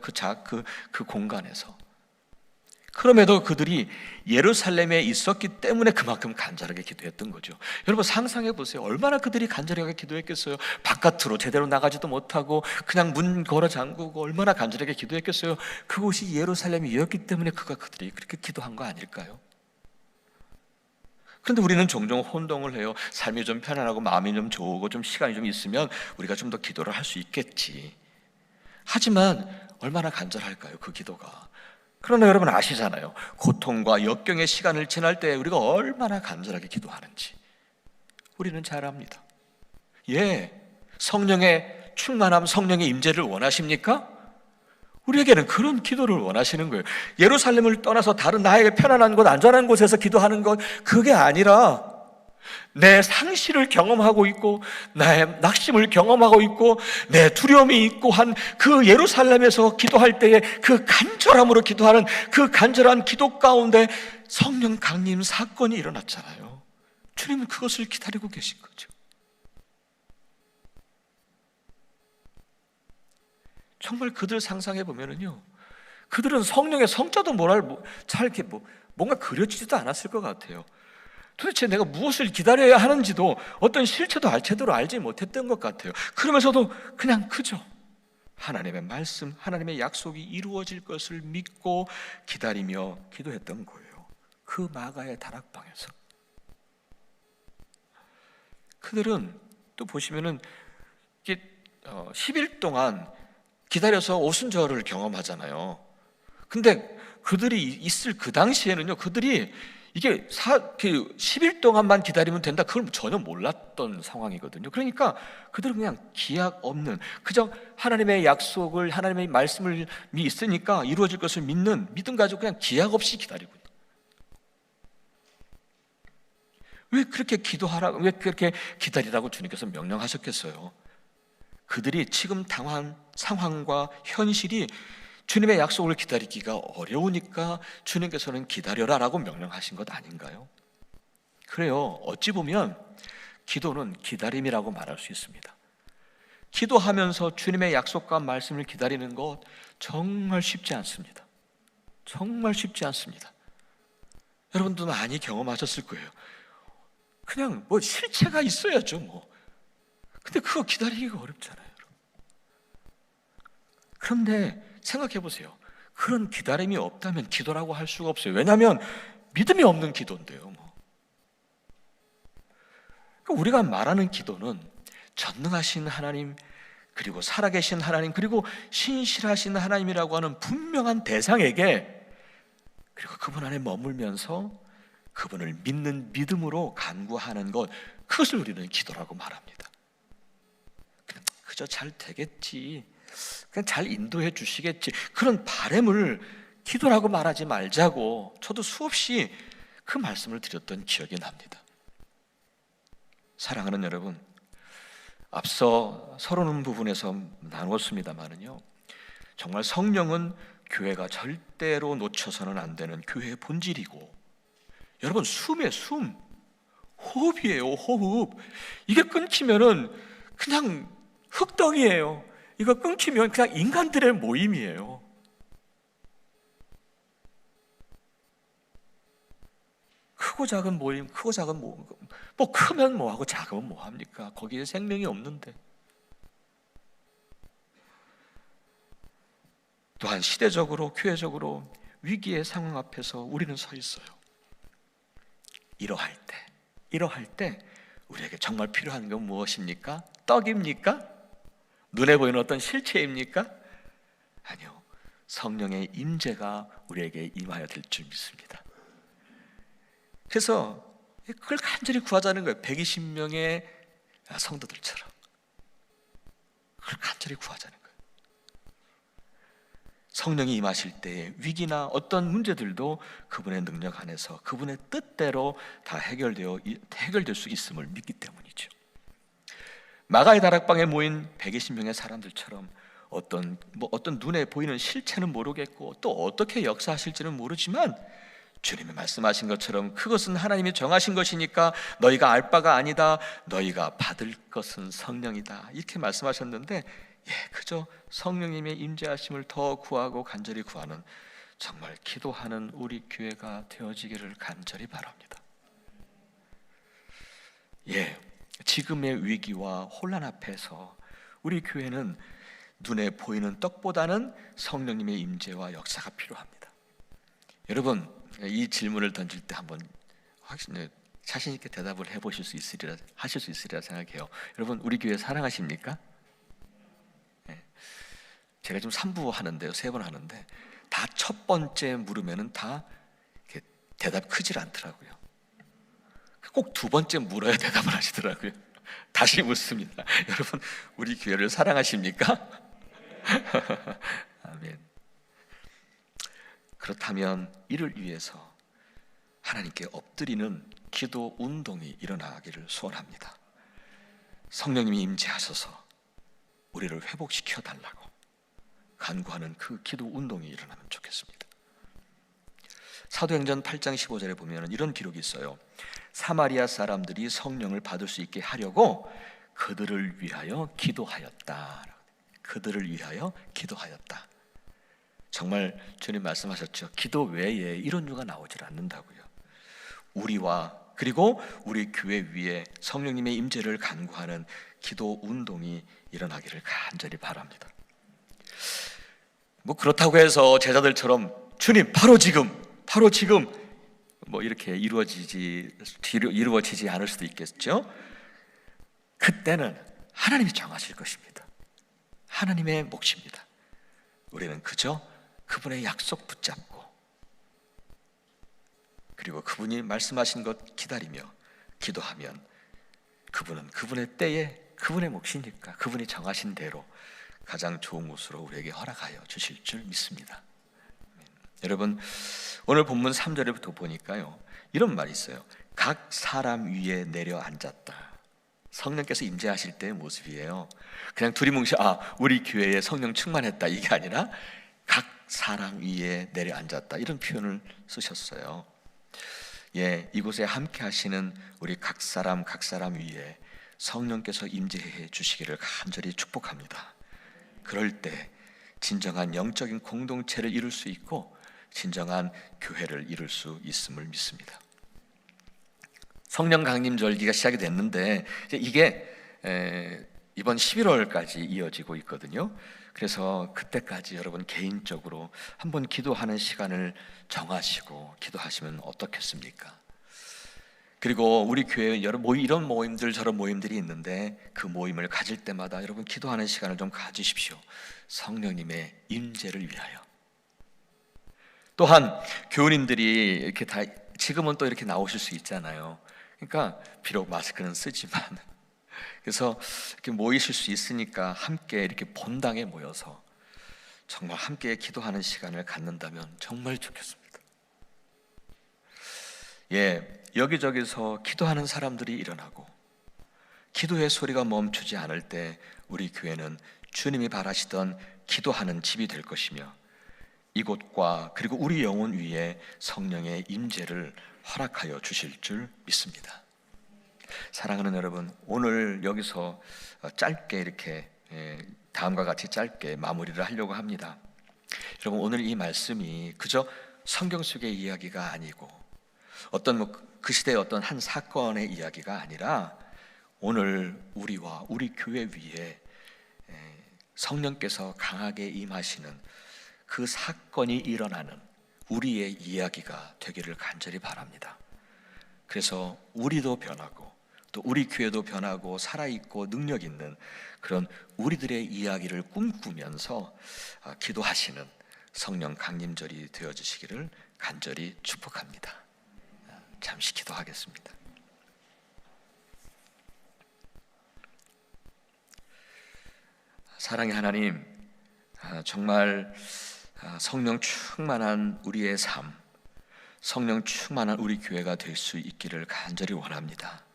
그 공간에서. 그럼에도 그들이 예루살렘에 있었기 때문에 그만큼 간절하게 기도했던 거죠. 여러분 상상해 보세요. 얼마나 그들이 간절하게 기도했겠어요. 바깥으로 제대로 나가지도 못하고 그냥 문 걸어 잠그고 얼마나 간절하게 기도했겠어요. 그곳이 예루살렘이었기 때문에 그들이 그렇게 기도한 거 아닐까요? 그런데 우리는 종종 혼동을 해요. 삶이 좀 편안하고 마음이 좀 좋고 좀 시간이 좀 있으면 우리가 좀 더 기도를 할 수 있겠지. 하지만 얼마나 간절할까요? 그 기도가. 그러나 여러분 아시잖아요. 고통과 역경의 시간을 지날 때 우리가 얼마나 간절하게 기도하는지 우리는 잘 압니다. 성령의 충만함, 성령의 임재를 원하십니까? 우리에게는 그런 기도를 원하시는 거예요. 예루살렘을 떠나서 다른 나에게 편안한 곳, 안전한 곳에서 기도하는 것, 그게 아니라 내 상실을 경험하고 있고 나의 낙심을 경험하고 있고 내 두려움이 있고 한 그 예루살렘에서 기도할 때에 그 간절함으로 기도하는 그 간절한 기도 가운데 성령 강림 사건이 일어났잖아요. 주님은 그것을 기다리고 계신 거죠. 정말 그들 상상해 보면은요, 그들은 성령의 성자도 잘 이렇게 뭔가 그려지지도 않았을 것 같아요. 도대체 내가 무엇을 기다려야 하는지도 어떤 실체도 제대로 알지 못했던 것 같아요. 그러면서도 그냥 그저 하나님의 말씀, 하나님의 약속이 이루어질 것을 믿고 기다리며 기도했던 거예요. 그 마가의 다락방에서. 그들은 또 보시면은 이게 10일 동안 기다려서 오순절을 경험하잖아요. 근데 그들이 있을 그 당시에는요, 그들이 이게 10일 동안만 기다리면 된다, 그걸 전혀 몰랐던 상황이거든요. 그러니까 그들은 그냥 기약 없는, 그저 하나님의 약속을, 하나님의 말씀을 있으니까 이루어질 것을 믿는 믿음 가지고 그냥 기약 없이 기다리고 있는. 왜 그렇게 기도하라고, 왜 그렇게 기다리라고 주님께서 명령하셨겠어요? 그들이 지금 당한 상황과 현실이 주님의 약속을 기다리기가 어려우니까 주님께서는 기다려라라고 명령하신 것 아닌가요? 그래요. 어찌 보면 기도는 기다림이라고 말할 수 있습니다. 기도하면서 주님의 약속과 말씀을 기다리는 것 정말 쉽지 않습니다. 정말 쉽지 않습니다. 여러분도 많이 경험하셨을 거예요. 그냥 실체가 있어야죠. 근데 그거 기다리기가 어렵잖아요. 그런데 생각해 보세요. 그런 기다림이 없다면 기도라고 할 수가 없어요. 왜냐하면 믿음이 없는 기도인데요. 우리가 말하는 기도는 전능하신 하나님, 그리고 살아계신 하나님, 그리고 신실하신 하나님이라고 하는 분명한 대상에게, 그리고 그분 안에 머물면서 그분을 믿는 믿음으로 간구하는 것, 그것을 우리는 기도라고 말합니다. 그저 잘 되겠지, 그냥 잘 인도해 주시겠지, 그런 바람을 기도라고 말하지 말자고 저도 수없이 그 말씀을 드렸던 기억이 납니다. 사랑하는 여러분, 앞서 서론은 부분에서 나누었습니다만은요, 정말 성령은 교회가 절대로 놓쳐서는 안 되는 교회의 본질이고, 여러분 숨이에요. 숨, 호흡이에요. 호흡. 이게 끊기면은 그냥 흙덩이에요. 이거 끊기면 그냥 인간들의 모임이에요. 크고 작은 모임, 크고 작은 모임. 뭐 크면 뭐하고 작으면 뭐합니까? 거기에 생명이 없는데. 또한 시대적으로, 교회적으로 위기의 상황 앞에서 우리는 서 있어요. 이러할 때 우리에게 정말 필요한 건 무엇입니까? 떡입니까? 눈에 보이는 어떤 실체입니까? 아니요, 성령의 임재가 우리에게 임하여 될 줄 믿습니다. 그래서 그걸 간절히 구하자는 거예요. 120명의 성도들처럼 그걸 간절히 구하자는 거예요. 성령이 임하실 때 위기나 어떤 문제들도 그분의 능력 안에서 그분의 뜻대로 다 해결될 수 있음을 믿기 때문이죠. 마가의 다락방에 모인 120명의 사람들처럼 어떤 눈에 보이는 실체는 모르겠고 또 어떻게 역사하실지는 모르지만 주님이 말씀하신 것처럼 그것은 하나님이 정하신 것이니까 너희가 알 바가 아니다. 너희가 받을 것은 성령이다. 이렇게 말씀하셨는데, 그저 성령님의 임재하심을 더 구하고 간절히 구하는, 정말 기도하는 우리 교회가 되어지기를 간절히 바랍니다. 지금의 위기와 혼란 앞에서 우리 교회는 눈에 보이는 떡보다는 성령님의 임재와 역사가 필요합니다. 여러분, 이 질문을 던질 때 한번 자신 있게 대답을 해보실 수 있으리라, 하실 수 있으리라 생각해요. 여러분, 우리 교회 사랑하십니까? 제가 지금 3부 하는데요, 3번 하는데 다 첫 번째 물으면은 다 이렇게 대답 크질 않더라고요. 꼭 두 번째 물어야 대답을 하시더라고요. 다시 묻습니다. 여러분, 우리 교회를 사랑하십니까? 아멘. 그렇다면 이를 위해서 하나님께 엎드리는 기도 운동이 일어나기를 소원합니다. 성령님이 임재하셔서 우리를 회복시켜 달라고 간구하는 그 기도 운동이 일어나면 좋겠습니다. 사도행전 8장 15절에 보면 이런 기록이 있어요. 사마리아 사람들이 성령을 받을 수 있게 하려고 그들을 위하여 기도하였다. 그들을 위하여 기도하였다. 정말 주님 말씀하셨죠. 기도 외에 이런 유가 나오질 않는다고요. 우리와 그리고 우리 교회 위에 성령님의 임재를 간구하는 기도 운동이 일어나기를 간절히 바랍니다. 뭐 그렇다고 해서 제자들처럼 주님 바로 지금 뭐 이렇게 이루어지지 않을 수도 있겠죠. 그때는 하나님이 정하실 것입니다. 하나님의 몫입니다. 우리는 그저 그분의 약속 붙잡고 그리고 그분이 말씀하신 것 기다리며 기도하면 그분은 그분의 때에 그분의 몫이니까 그분이 정하신 대로 가장 좋은 곳으로 우리에게 허락하여 주실 줄 믿습니다. 여러분, 오늘 본문 3절부터 보니까요, 이런 말이 있어요. 각 사람 위에 내려앉았다. 성령께서 임재하실 때의 모습이에요. 그냥 두리뭉실 우리 교회에 성령 충만했다 이게 아니라 각 사람 위에 내려앉았다 이런 표현을 쓰셨어요. 이곳에 함께 하시는 우리 각 사람 위에 성령께서 임재해 주시기를 간절히 축복합니다. 그럴 때 진정한 영적인 공동체를 이룰 수 있고 진정한 교회를 이룰 수 있음을 믿습니다. 성령 강림 절기가 시작이 됐는데 이게 이번 11월까지 이어지고 있거든요. 그래서 그때까지 여러분 개인적으로 한번 기도하는 시간을 정하시고 기도하시면 어떻겠습니까? 그리고 우리 교회에 이런 모임들 저런 모임들이 있는데 그 모임을 가질 때마다 여러분 기도하는 시간을 좀 가지십시오. 성령님의 임재를 위하여. 또한 교우님들이 이렇게 다 지금은 또 이렇게 나오실 수 있잖아요. 그러니까 비록 마스크는 쓰지만 그래서 이렇게 모이실 수 있으니까 함께 이렇게 본당에 모여서 정말 함께 기도하는 시간을 갖는다면 정말 좋겠습니다. 여기저기서 기도하는 사람들이 일어나고 기도의 소리가 멈추지 않을 때 우리 교회는 주님이 바라시던 기도하는 집이 될 것이며 이곳과 그리고 우리 영혼 위에 성령의 임재를 허락하여 주실 줄 믿습니다. 사랑하는 여러분, 오늘 여기서 짧게 이렇게 다음과 같이 짧게 마무리를 하려고 합니다. 여러분, 오늘 이 말씀이 그저 성경 속의 이야기가 아니고 어떤 그 시대의 어떤 한 사건의 이야기가 아니라 오늘 우리와 우리 교회 위에 성령께서 강하게 임하시는 그 사건이 일어나는 우리의 이야기가 되기를 간절히 바랍니다. 그래서 우리도 변하고 또 우리 교회도 변하고 살아있고 능력 있는 그런 우리들의 이야기를 꿈꾸면서 기도하시는 성령 강림절이 되어주시기를 간절히 축복합니다. 잠시 기도하겠습니다. 사랑의 하나님, 정말 성령 충만한 우리의 삶, 성령 충만한 우리 교회가 될 수 있기를 간절히 원합니다.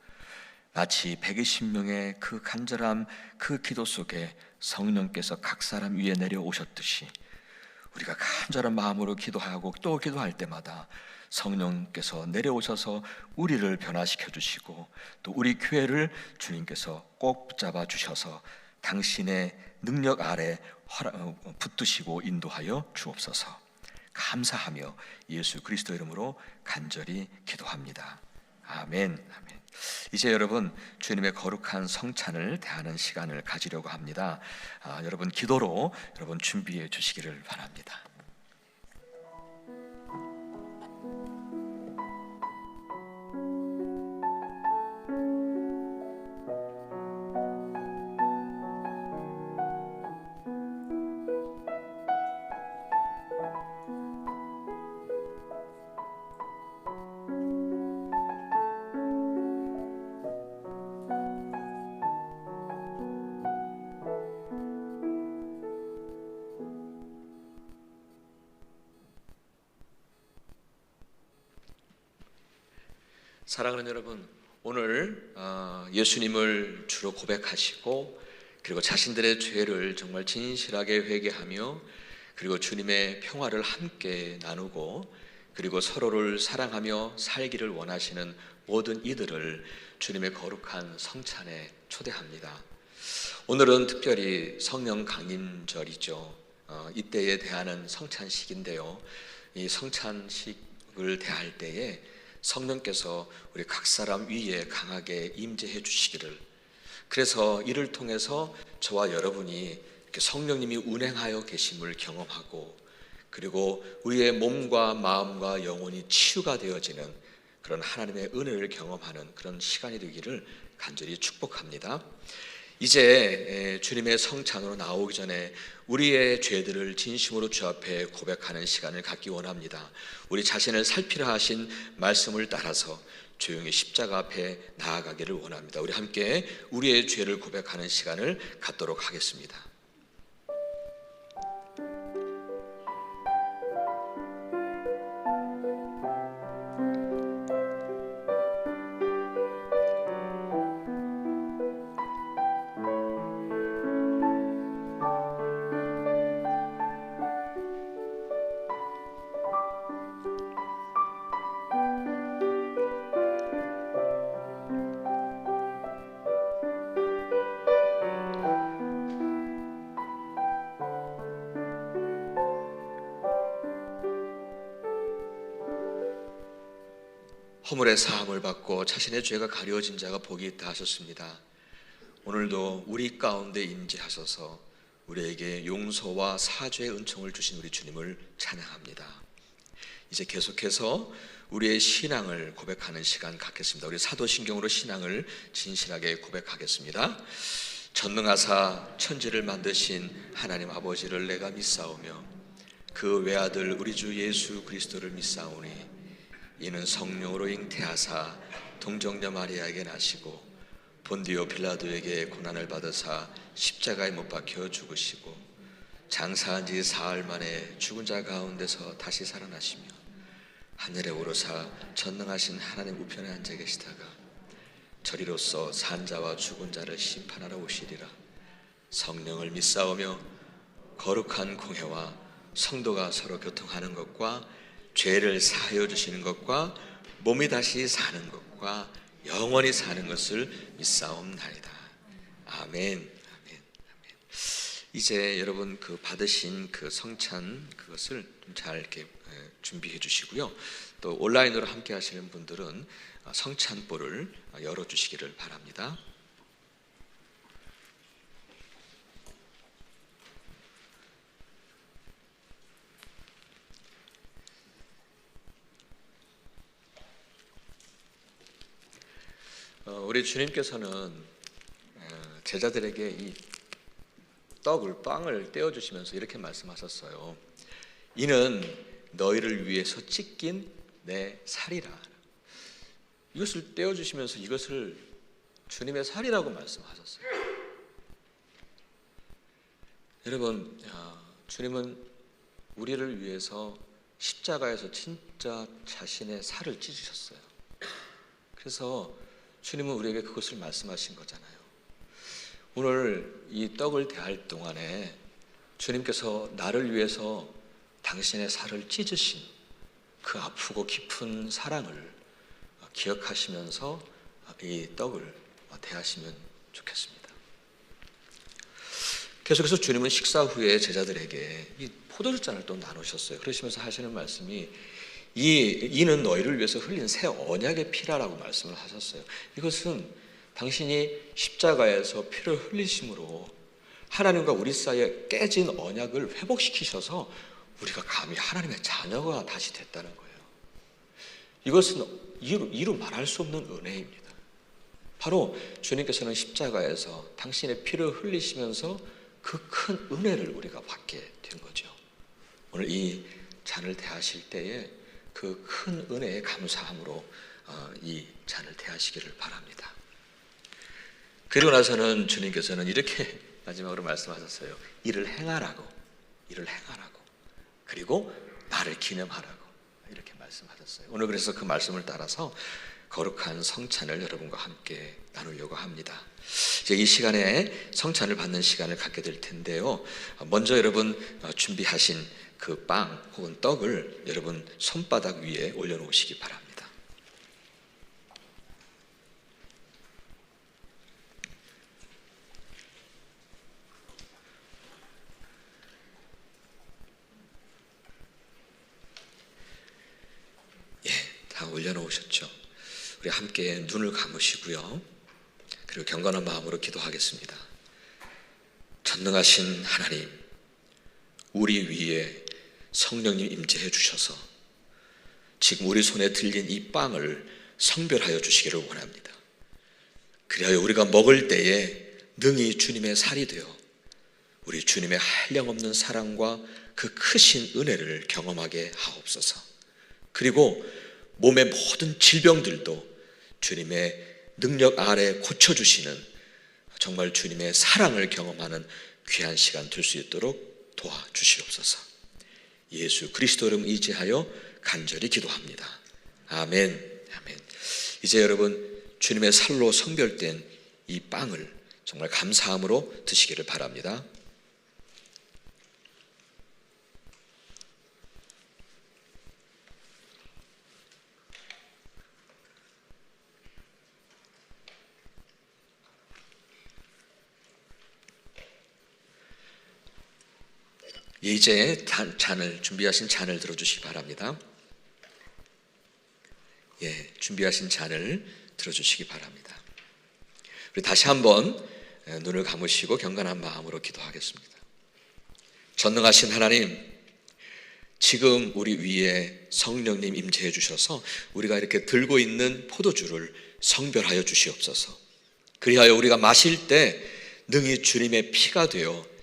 마치 120명의 그 간절함, 그 기도 속에 성령께서 각 사람 위에 내려오셨듯이 우리가 간절한 마음으로 기도하고 또 기도할 때마다 성령께서 내려오셔서 우리를 변화시켜 주시고 또 우리 교회를 주님께서 꼭 붙잡아 주셔서 당신의 능력 아래 붙드시고 인도하여 주옵소서. 감사하며 예수 그리스도 이름으로 간절히 기도합니다. 아멘. 아멘. 이제 여러분, 주님의 거룩한 성찬을 대하는 시간을 가지려고 합니다. 여러분 기도로 여러분 준비해 주시기를 바랍니다. 사랑하는 여러분, 오늘 예수님을 주로 고백하시고 그리고 자신들의 죄를 정말 진실하게 회개하며 그리고 주님의 평화를 함께 나누고 그리고 서로를 사랑하며 살기를 원하시는 모든 이들을 주님의 거룩한 성찬에 초대합니다. 오늘은 특별히 성령 강림절이죠. 이때에 대하는 성찬식인데요, 이 성찬식을 대할 때에 성령께서 우리 각 사람 위에 강하게 임재해 주시기를, 그래서 이를 통해서 저와 여러분이 성령님이 운행하여 계심을 경험하고 그리고 우리의 몸과 마음과 영혼이 치유가 되어지는 그런 하나님의 은혜를 경험하는 그런 시간이 되기를 간절히 축복합니다. 이제 주님의 성찬으로 나오기 전에 우리의 죄들을 진심으로 주 앞에 고백하는 시간을 갖기 원합니다. 우리 자신을 살피라 하신 말씀을 따라서 조용히 십자가 앞에 나아가기를 원합니다. 우리 함께 우리의 죄를 고백하는 시간을 갖도록 하겠습니다. 허물의 사함을 받고 자신의 죄가 가려진 자가 복이 있다 하셨습니다. 오늘도 우리 가운데 임재하셔서 우리에게 용서와 사죄의 은총을 주신 우리 주님을 찬양합니다. 이제 계속해서 우리의 신앙을 고백하는 시간 갖겠습니다. 우리 사도신경으로 신앙을 진실하게 고백하겠습니다. 전능하사 천지를 만드신 하나님 아버지를 내가 믿사오며 그 외아들 우리 주 예수 그리스도를 믿사오니 이는 성령으로 잉태하사 동정녀 마리아에게 나시고 본디오 빌라도에게 고난을 받으사 십자가에 못 박혀 죽으시고 장사한 지 사흘 만에 죽은 자 가운데서 다시 살아나시며 하늘에 오르사 전능하신 하나님 우편에 앉아 계시다가 저리로서 산 자와 죽은 자를 심판하러 오시리라. 성령을 믿사오며 거룩한 공회와 성도가 서로 교통하는 것과 죄를 사하여 주시는 것과 몸이 다시 사는 것과 영원히 사는 것을 믿사옵나이다. 아멘. 아멘. 아멘. 이제 여러분 그 받으신 그 성찬 그것을 좀 잘 이렇게 준비해 주시고요. 또 온라인으로 함께 하시는 분들은 성찬볼을 열어 주시기를 바랍니다. 우리 주님께서는 제자들에게 이 빵을 떼어주시면서 이렇게 말씀하셨어요. 이는 너희를 위해서 찢긴 내 살이라. 이것을 떼어주시면서 이것을 주님의 살이라고 말씀하셨어요. 여러분, 주님은 우리를 위해서 십자가에서 진짜 자신의 살을 찢으셨어요. 그래서 주님은 우리에게 그것을 말씀하신 거잖아요. 오늘 이 떡을 대할 동안에 주님께서 나를 위해서 당신의 살을 찢으신 그 아프고 깊은 사랑을 기억하시면서 이 떡을 대하시면 좋겠습니다. 계속해서 주님은 식사 후에 제자들에게 이 포도주잔을 또 나누셨어요. 그러시면서 하시는 말씀이 이는 너희를 위해서 흘린 새 언약의 피라라고 말씀을 하셨어요. 이것은 당신이 십자가에서 피를 흘리심으로 하나님과 우리 사이에 깨진 언약을 회복시키셔서 우리가 감히 하나님의 자녀가 다시 됐다는 거예요. 이것은 이루 말할 수 없는 은혜입니다. 바로 주님께서는 십자가에서 당신의 피를 흘리시면서 그 큰 은혜를 우리가 받게 된 거죠. 오늘 이 잔을 대하실 때에 그 큰 은혜에 감사함으로 이 잔을 대하시기를 바랍니다. 그리고 나서는 주님께서는 이렇게 마지막으로 말씀하셨어요. 이를 행하라고 그리고 나를 기념하라고 이렇게 말씀하셨어요. 오늘 그래서 그 말씀을 따라서 거룩한 성찬을 여러분과 함께 나누려고 합니다. 이제 이 시간에 성찬을 받는 시간을 갖게 될 텐데요. 먼저 여러분 준비하신 그 빵 혹은 떡을 여러분 손바닥 위에 올려놓으시기 바랍니다. 다 올려놓으셨죠? 우리 함께 눈을 감으시고요. 그리고 경건한 마음으로 기도하겠습니다. 전능하신 하나님, 우리 위에 성령님 임재해 주셔서 지금 우리 손에 들린 이 빵을 성별하여 주시기를 원합니다. 그리하여 우리가 먹을 때에 능히 주님의 살이 되어 우리 주님의 한량없는 사랑과 그 크신 은혜를 경험하게 하옵소서. 그리고 몸의 모든 질병들도 주님의 능력 아래 고쳐주시는 정말 주님의 사랑을 경험하는 귀한 시간 될 수 있도록 도와주시옵소서. 예수 그리스도 이름 의지하여 간절히 기도합니다. 아멘. 아멘. 이제 여러분 주님의 살로 성별된 이 빵을 정말 감사함으로 드시기를 바랍니다. 이제 준비하신 잔을 들어주시기 바랍니다. 준비하신 잔을 들어주시기 바랍니다. 우리 다시 한번 눈을 감으시고 경건한 마음으로 기도하겠습니다. 전능하신 하나님, 지금 우리 위에 성령님 임재해 주셔서 우리가 이렇게 들고 있는 포도주를 성별하여 주시옵소서. 그리하여 우리가 마실 때 능히 주님의 피가 되어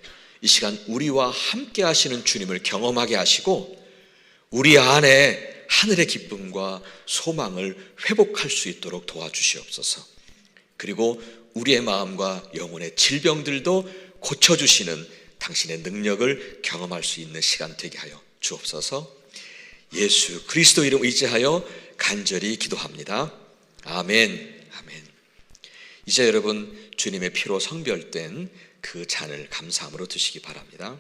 이 시간 우리와 함께 하시는 주님을 경험하게 하시고 우리 안에 하늘의 기쁨과 소망을 회복할 수 있도록 도와주시옵소서. 그리고 우리의 마음과 영혼의 질병들도 고쳐주시는 당신의 능력을 경험할 수 있는 시간 되게 하여 주옵소서. 예수 그리스도 이름 의지하여 간절히 기도합니다. 아멘. 아멘. 이제 여러분 주님의 피로 성별된 그 잔을 감사함으로 드시기 바랍니다.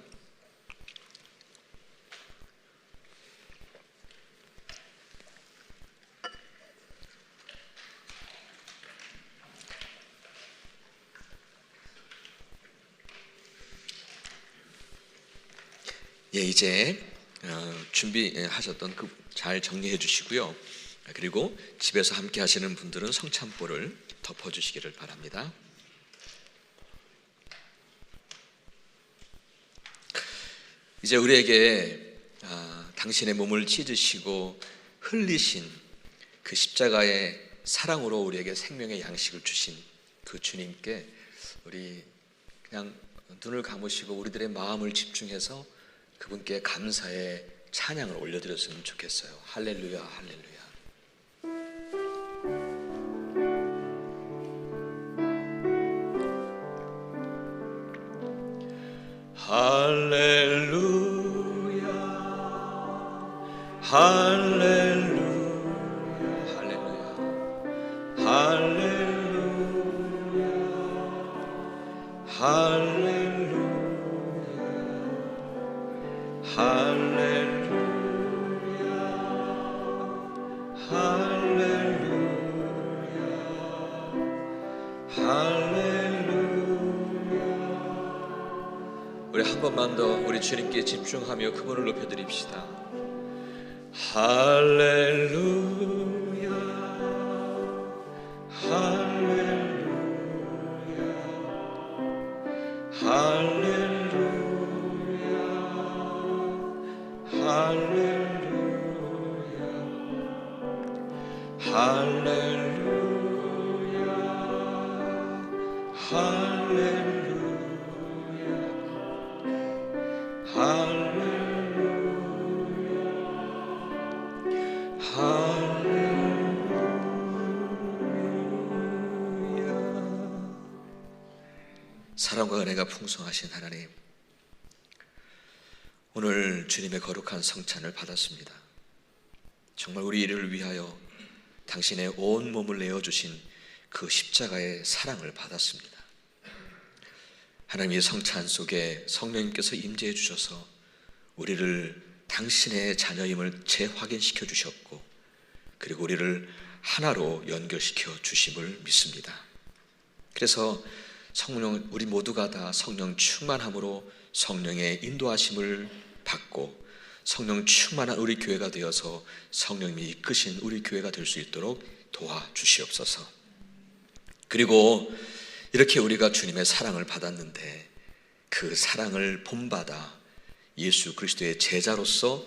이제 준비하셨던 잘 정리해 주시고요. 그리고 집에서 함께 하시는 분들은 성찬볼을 덮어 주시기를 바랍니다. 이제 우리에게 당신의 몸을 찢으시고 흘리신 그 십자가의 사랑으로 우리에게 생명의 양식을 주신 그 주님께 우리 그냥 눈을 감으시고 우리들의 마음을 집중해서 그분께 감사의 찬양을 올려드렸으면 좋겠어요. 할렐루야, 할렐루야. 할렐루야, 할렐루야, 할렐루야, 할렐루야, 할렐루야, 할렐루야, 할렐루야, 할렐루야. 우리 한 번만 더 우리 주님께 집중하며 그분을 높여드립시다. 할렐루야, 할렐루야, 할렐루야, 할렐루야, 할렐루야, 할렐루야, 할렐루야. 사랑과 은혜가 풍성하신 하나님, 오늘 주님의 거룩한 성찬을 받았습니다. 정말 우리 이를 위하여 당신의 온 몸을 내어주신 그 십자가의 사랑을 받았습니다. 하나님의 성찬 속에 성령님께서 임재해 주셔서 우리를 당신의 자녀임을 재확인시켜 주셨고, 그리고 우리를 하나로 연결시켜 주심을 믿습니다. 그래서 성령, 우리 모두가 다 성령 충만함으로 성령의 인도하심을 받고 성령 충만한 우리 교회가 되어서 성령님이 이끄신 우리 교회가 될 수 있도록 도와주시옵소서. 그리고 이렇게 우리가 주님의 사랑을 받았는데 그 사랑을 본받아 예수 그리스도의 제자로서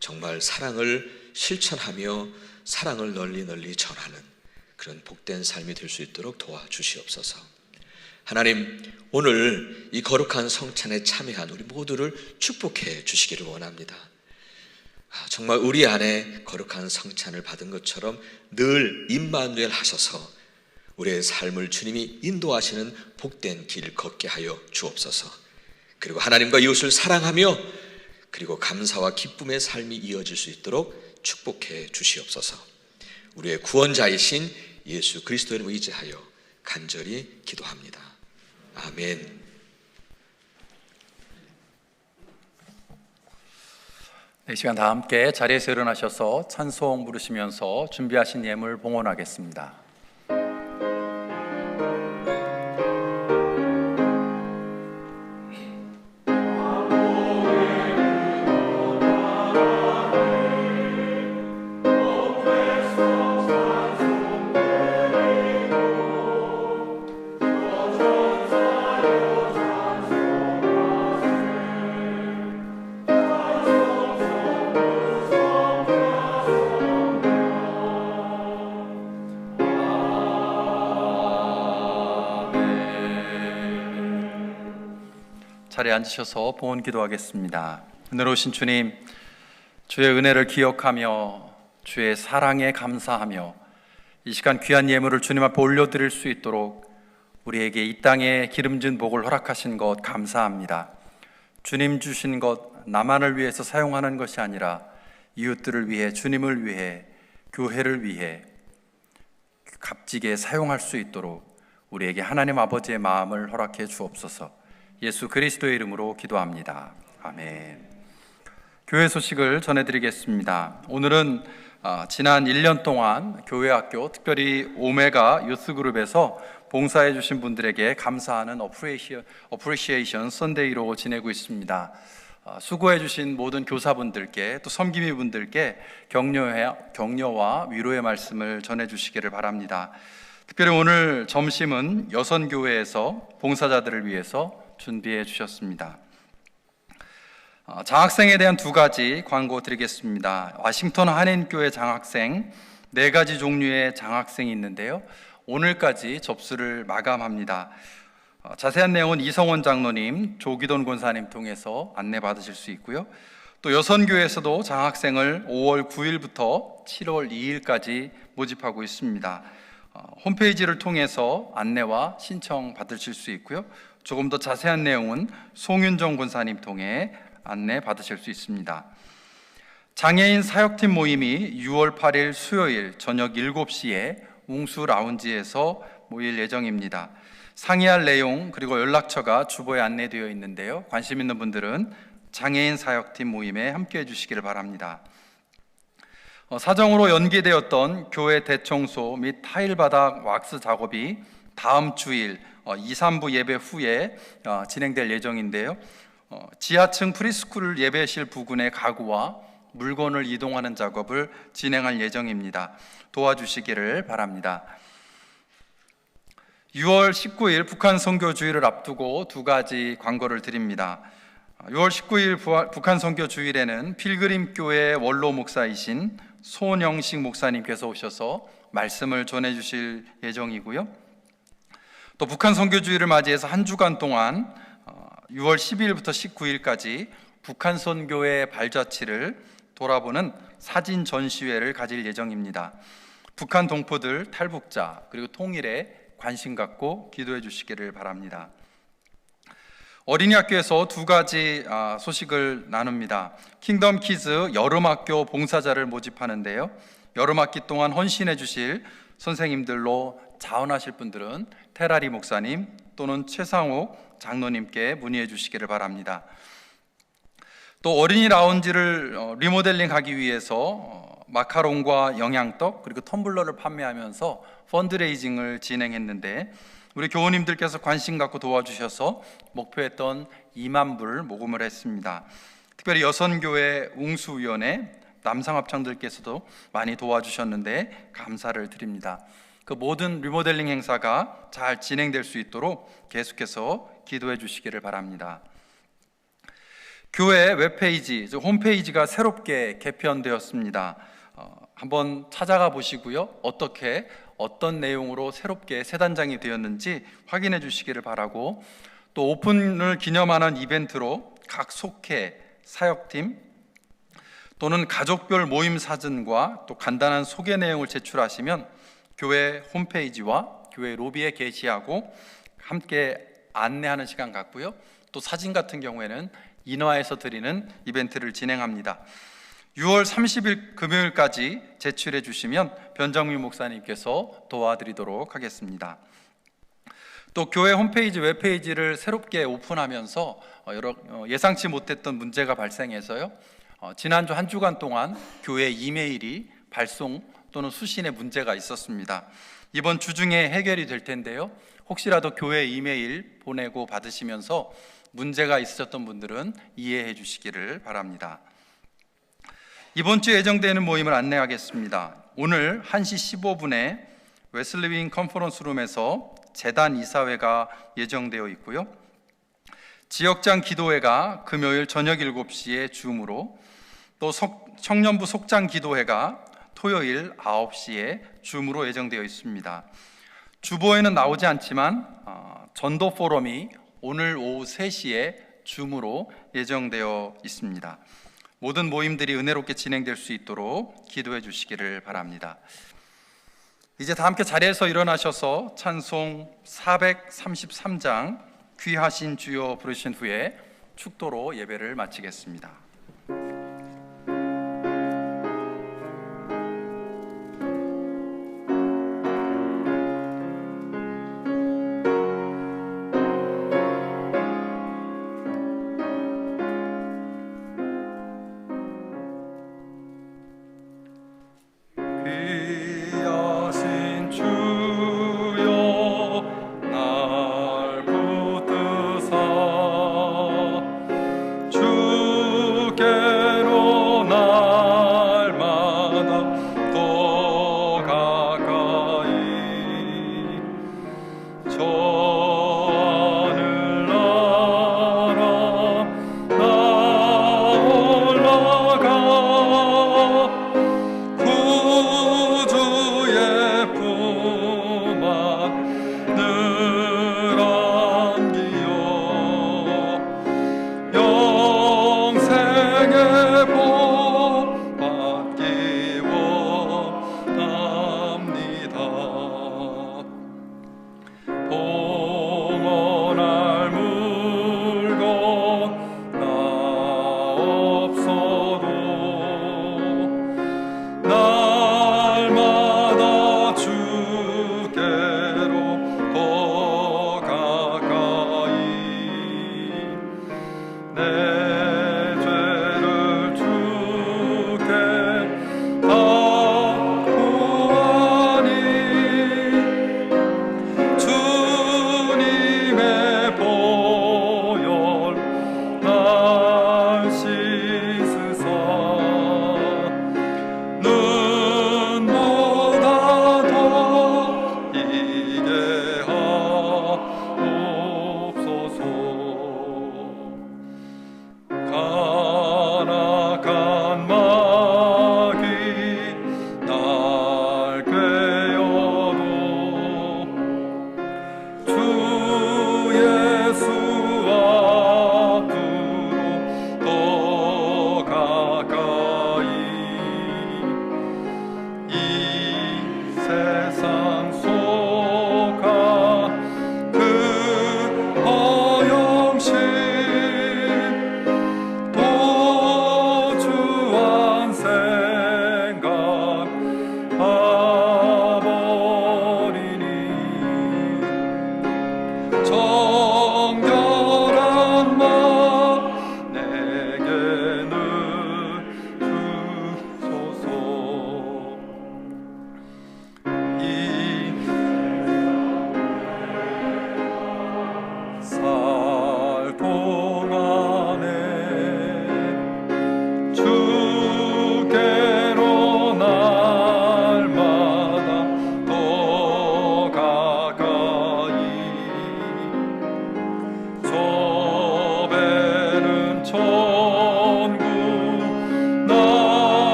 정말 사랑을 실천하며 사랑을 널리 전하는 그런 복된 삶이 될 수 있도록 도와주시옵소서. 하나님, 오늘 이 거룩한 성찬에 참여한 우리 모두를 축복해 주시기를 원합니다. 정말 우리 안에 거룩한 성찬을 받은 것처럼 늘 임마누엘 하셔서 우리의 삶을 주님이 인도하시는 복된 길 걷게 하여 주옵소서. 그리고 하나님과 이웃을 사랑하며 그리고 감사와 기쁨의 삶이 이어질 수 있도록 축복해 주시옵소서. 우리의 구원자이신 예수 그리스도를 의지하여 간절히 기도합니다. 아멘. 이 시간 다 함께 자리에서 일어나셔서 찬송 부르시면서 준비하신 예물 봉헌하겠습니다. 자리에 앉으셔서 봉헌 기도하겠습니다. 은혜로우신 주님, 주의 은혜를 기억하며 주의 사랑에 감사하며 이 시간 귀한 예물을 주님 앞에 올려드릴 수 있도록 우리에게 이 땅에 기름진 복을 허락하신 것 감사합니다. 주님 주신 것 나만을 위해서 사용하는 것이 아니라 이웃들을 위해, 주님을 위해, 교회를 위해 값지게 사용할 수 있도록 우리에게 하나님 아버지의 마음을 허락해 주옵소서. 예수 그리스도의 이름으로 기도합니다. 아멘. 교회 소식을 전해드리겠습니다. 오늘은 지난 1년 동안 교회학교, 특별히 오메가 유스그룹에서 봉사해 주신 분들에게 감사하는 어프리시에이션 선데이로 지내고 있습니다. 수고해 주신 모든 교사분들께 또 섬김이분들께 격려와 위로의 말씀을 전해 주시기를 바랍니다. 특별히 오늘 점심은 여선교회에서 봉사자들을 위해서 준비해 주셨습니다. 장학생에 대한 두 가지 광고 드리겠습니다. 와싱턴 한인교회 장학생 4가지 종류의 장학생이 있는데요, 오늘까지 접수를 마감합니다. 자세한 내용은 이성원 장로님, 조기돈 권사님 통해서 안내 받으실 수 있고요. 또 여선교회에서도 장학생을 5월 9일부터 7월 2일까지 모집하고 있습니다. 홈페이지를 통해서 안내와 신청 받으실 수 있고요. 조금 더 자세한 내용은 송윤정 권사님 통해 안내 받으실 수 있습니다. 장애인 사역팀 모임이 6월 8일 수요일 저녁 7시에 웅수 라운지에서 모일 예정입니다. 상의할 내용 그리고 연락처가 주보에 안내되어 있는데요, 관심 있는 분들은 장애인 사역팀 모임에 함께해 주시기를 바랍니다. 사정으로 연기되었던 교회 대청소 및 타일 바닥 왁스 작업이 다음 주일 2, 3부 예배 후에 진행될 예정인데요, 지하층 프리스쿨 예배실 부근의 가구와 물건을 이동하는 작업을 진행할 예정입니다. 도와주시기를 바랍니다. 6월 19일 북한 선교주일을 앞두고 2가지 광고를 드립니다. 6월 19일 북한 선교주일에는 필그림교회 원로 목사이신 손영식 목사님께서 오셔서 말씀을 전해주실 예정이고요. 또 북한 선교주일을 맞이해서 한 주간 동안 6월 12일부터 19일까지 북한 선교의 발자취를 돌아보는 사진 전시회를 가질 예정입니다. 북한 동포들 탈북자 그리고 통일에 관심 갖고 기도해 주시기를 바랍니다. 어린이학교에서 2가지 소식을 나눕니다. 킹덤 키즈 여름학교 봉사자를 모집하는데요, 여름학기 동안 헌신해 주실 선생님들로 자원하실 분들은 테라리 목사님 또는 최상옥 장로님께 문의해 주시기를 바랍니다. 또 어린이 라운지를 리모델링하기 위해서 마카롱과 영양떡 그리고 텀블러를 판매하면서 펀드레이징을 진행했는데, 우리 교우님들께서 관심 갖고 도와주셔서 목표했던 2만 불 모금을 했습니다. 특별히 여선교회 웅수위원회 남상합창들께서도 많이 도와주셨는데 감사를 드립니다. 그 모든 리모델링 행사가 잘 진행될 수 있도록 계속해서 기도해 주시기를 바랍니다. 교회 웹페이지, 즉 홈페이지가 새롭게 개편되었습니다. 한번 찾아가 보시고요, 어떤 내용으로 새롭게 새 단장이 되었는지 확인해 주시기를 바라고, 또 오픈을 기념하는 이벤트로 각 속해 사역팀 또는 가족별 모임 사진과 또 간단한 소개 내용을 제출하시면 교회 홈페이지와 교회 로비에 게시하고 함께 안내하는 시간 갖고요, 또 사진 같은 경우에는 인화해서 드리는 이벤트를 진행합니다. 6월 30일 금요일까지 제출해 주시면 변정민 목사님께서 도와드리도록 하겠습니다. 또 교회 홈페이지 웹페이지를 새롭게 오픈하면서 예상치 못했던 문제가 발생해서요, 지난주 한 주간 동안 교회 이메일이 발송 또는 수신에 문제가 있었습니다. 이번 주 중에 해결이 될 텐데요, 혹시라도 교회 이메일 보내고 받으시면서 문제가 있으셨던 분들은 이해해 주시기를 바랍니다. 이번 주 예정되는 모임을 안내하겠습니다. 오늘 1시 15분에 웨슬리윙 컨퍼런스룸에서 재단 이사회가 예정되어 있고요, 지역장 기도회가 금요일 저녁 7시에 줌으로, 또 청년부 속장 기도회가 토요일 9시에 줌으로 예정되어 있습니다. 주보에는 나오지 않지만 전도 포럼이 오늘 오후 3시에 줌으로 예정되어 있습니다. 모든 모임들이 은혜롭게 진행될 수 있도록 기도해 주시기를 바랍니다. 이제 다 함께 자리에서 일어나셔서 찬송 433장 귀하신 주여 부르신 후에 축도로 예배를 마치겠습니다. 귀하신 주여 날 붙드사 주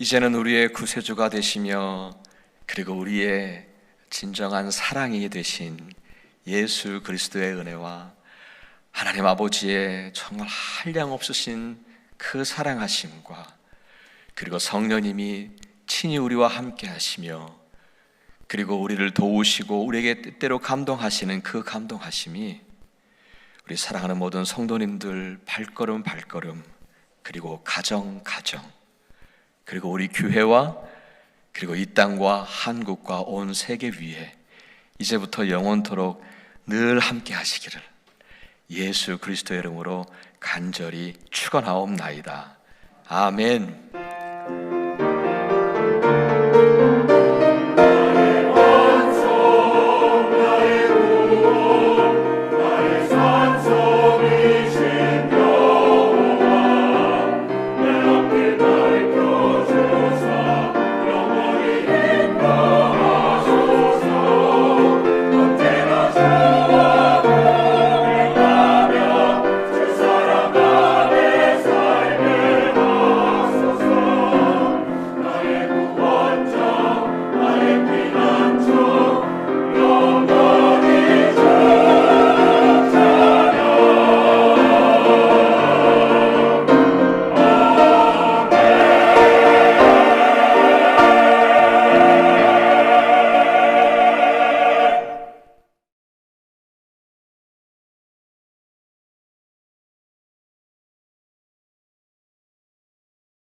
이제는 우리의 구세주가 되시며 그리고 우리의 진정한 사랑이 되신 예수 그리스도의 은혜와 하나님 아버지의 정말 한량없으신 그 사랑하심과 그리고 성령님이 친히 우리와 함께 하시며 그리고 우리를 도우시고 우리에게 때때로 감동하시는 그 감동하심이 우리 사랑하는 모든 성도님들 발걸음 발걸음 그리고 가정 그리고 우리 교회와 그리고 이 땅과 한국과 온 세계 위에 이제부터 영원토록 늘 함께 하시기를 예수 그리스도의 이름으로 간절히 축원하옵나이다. 아멘.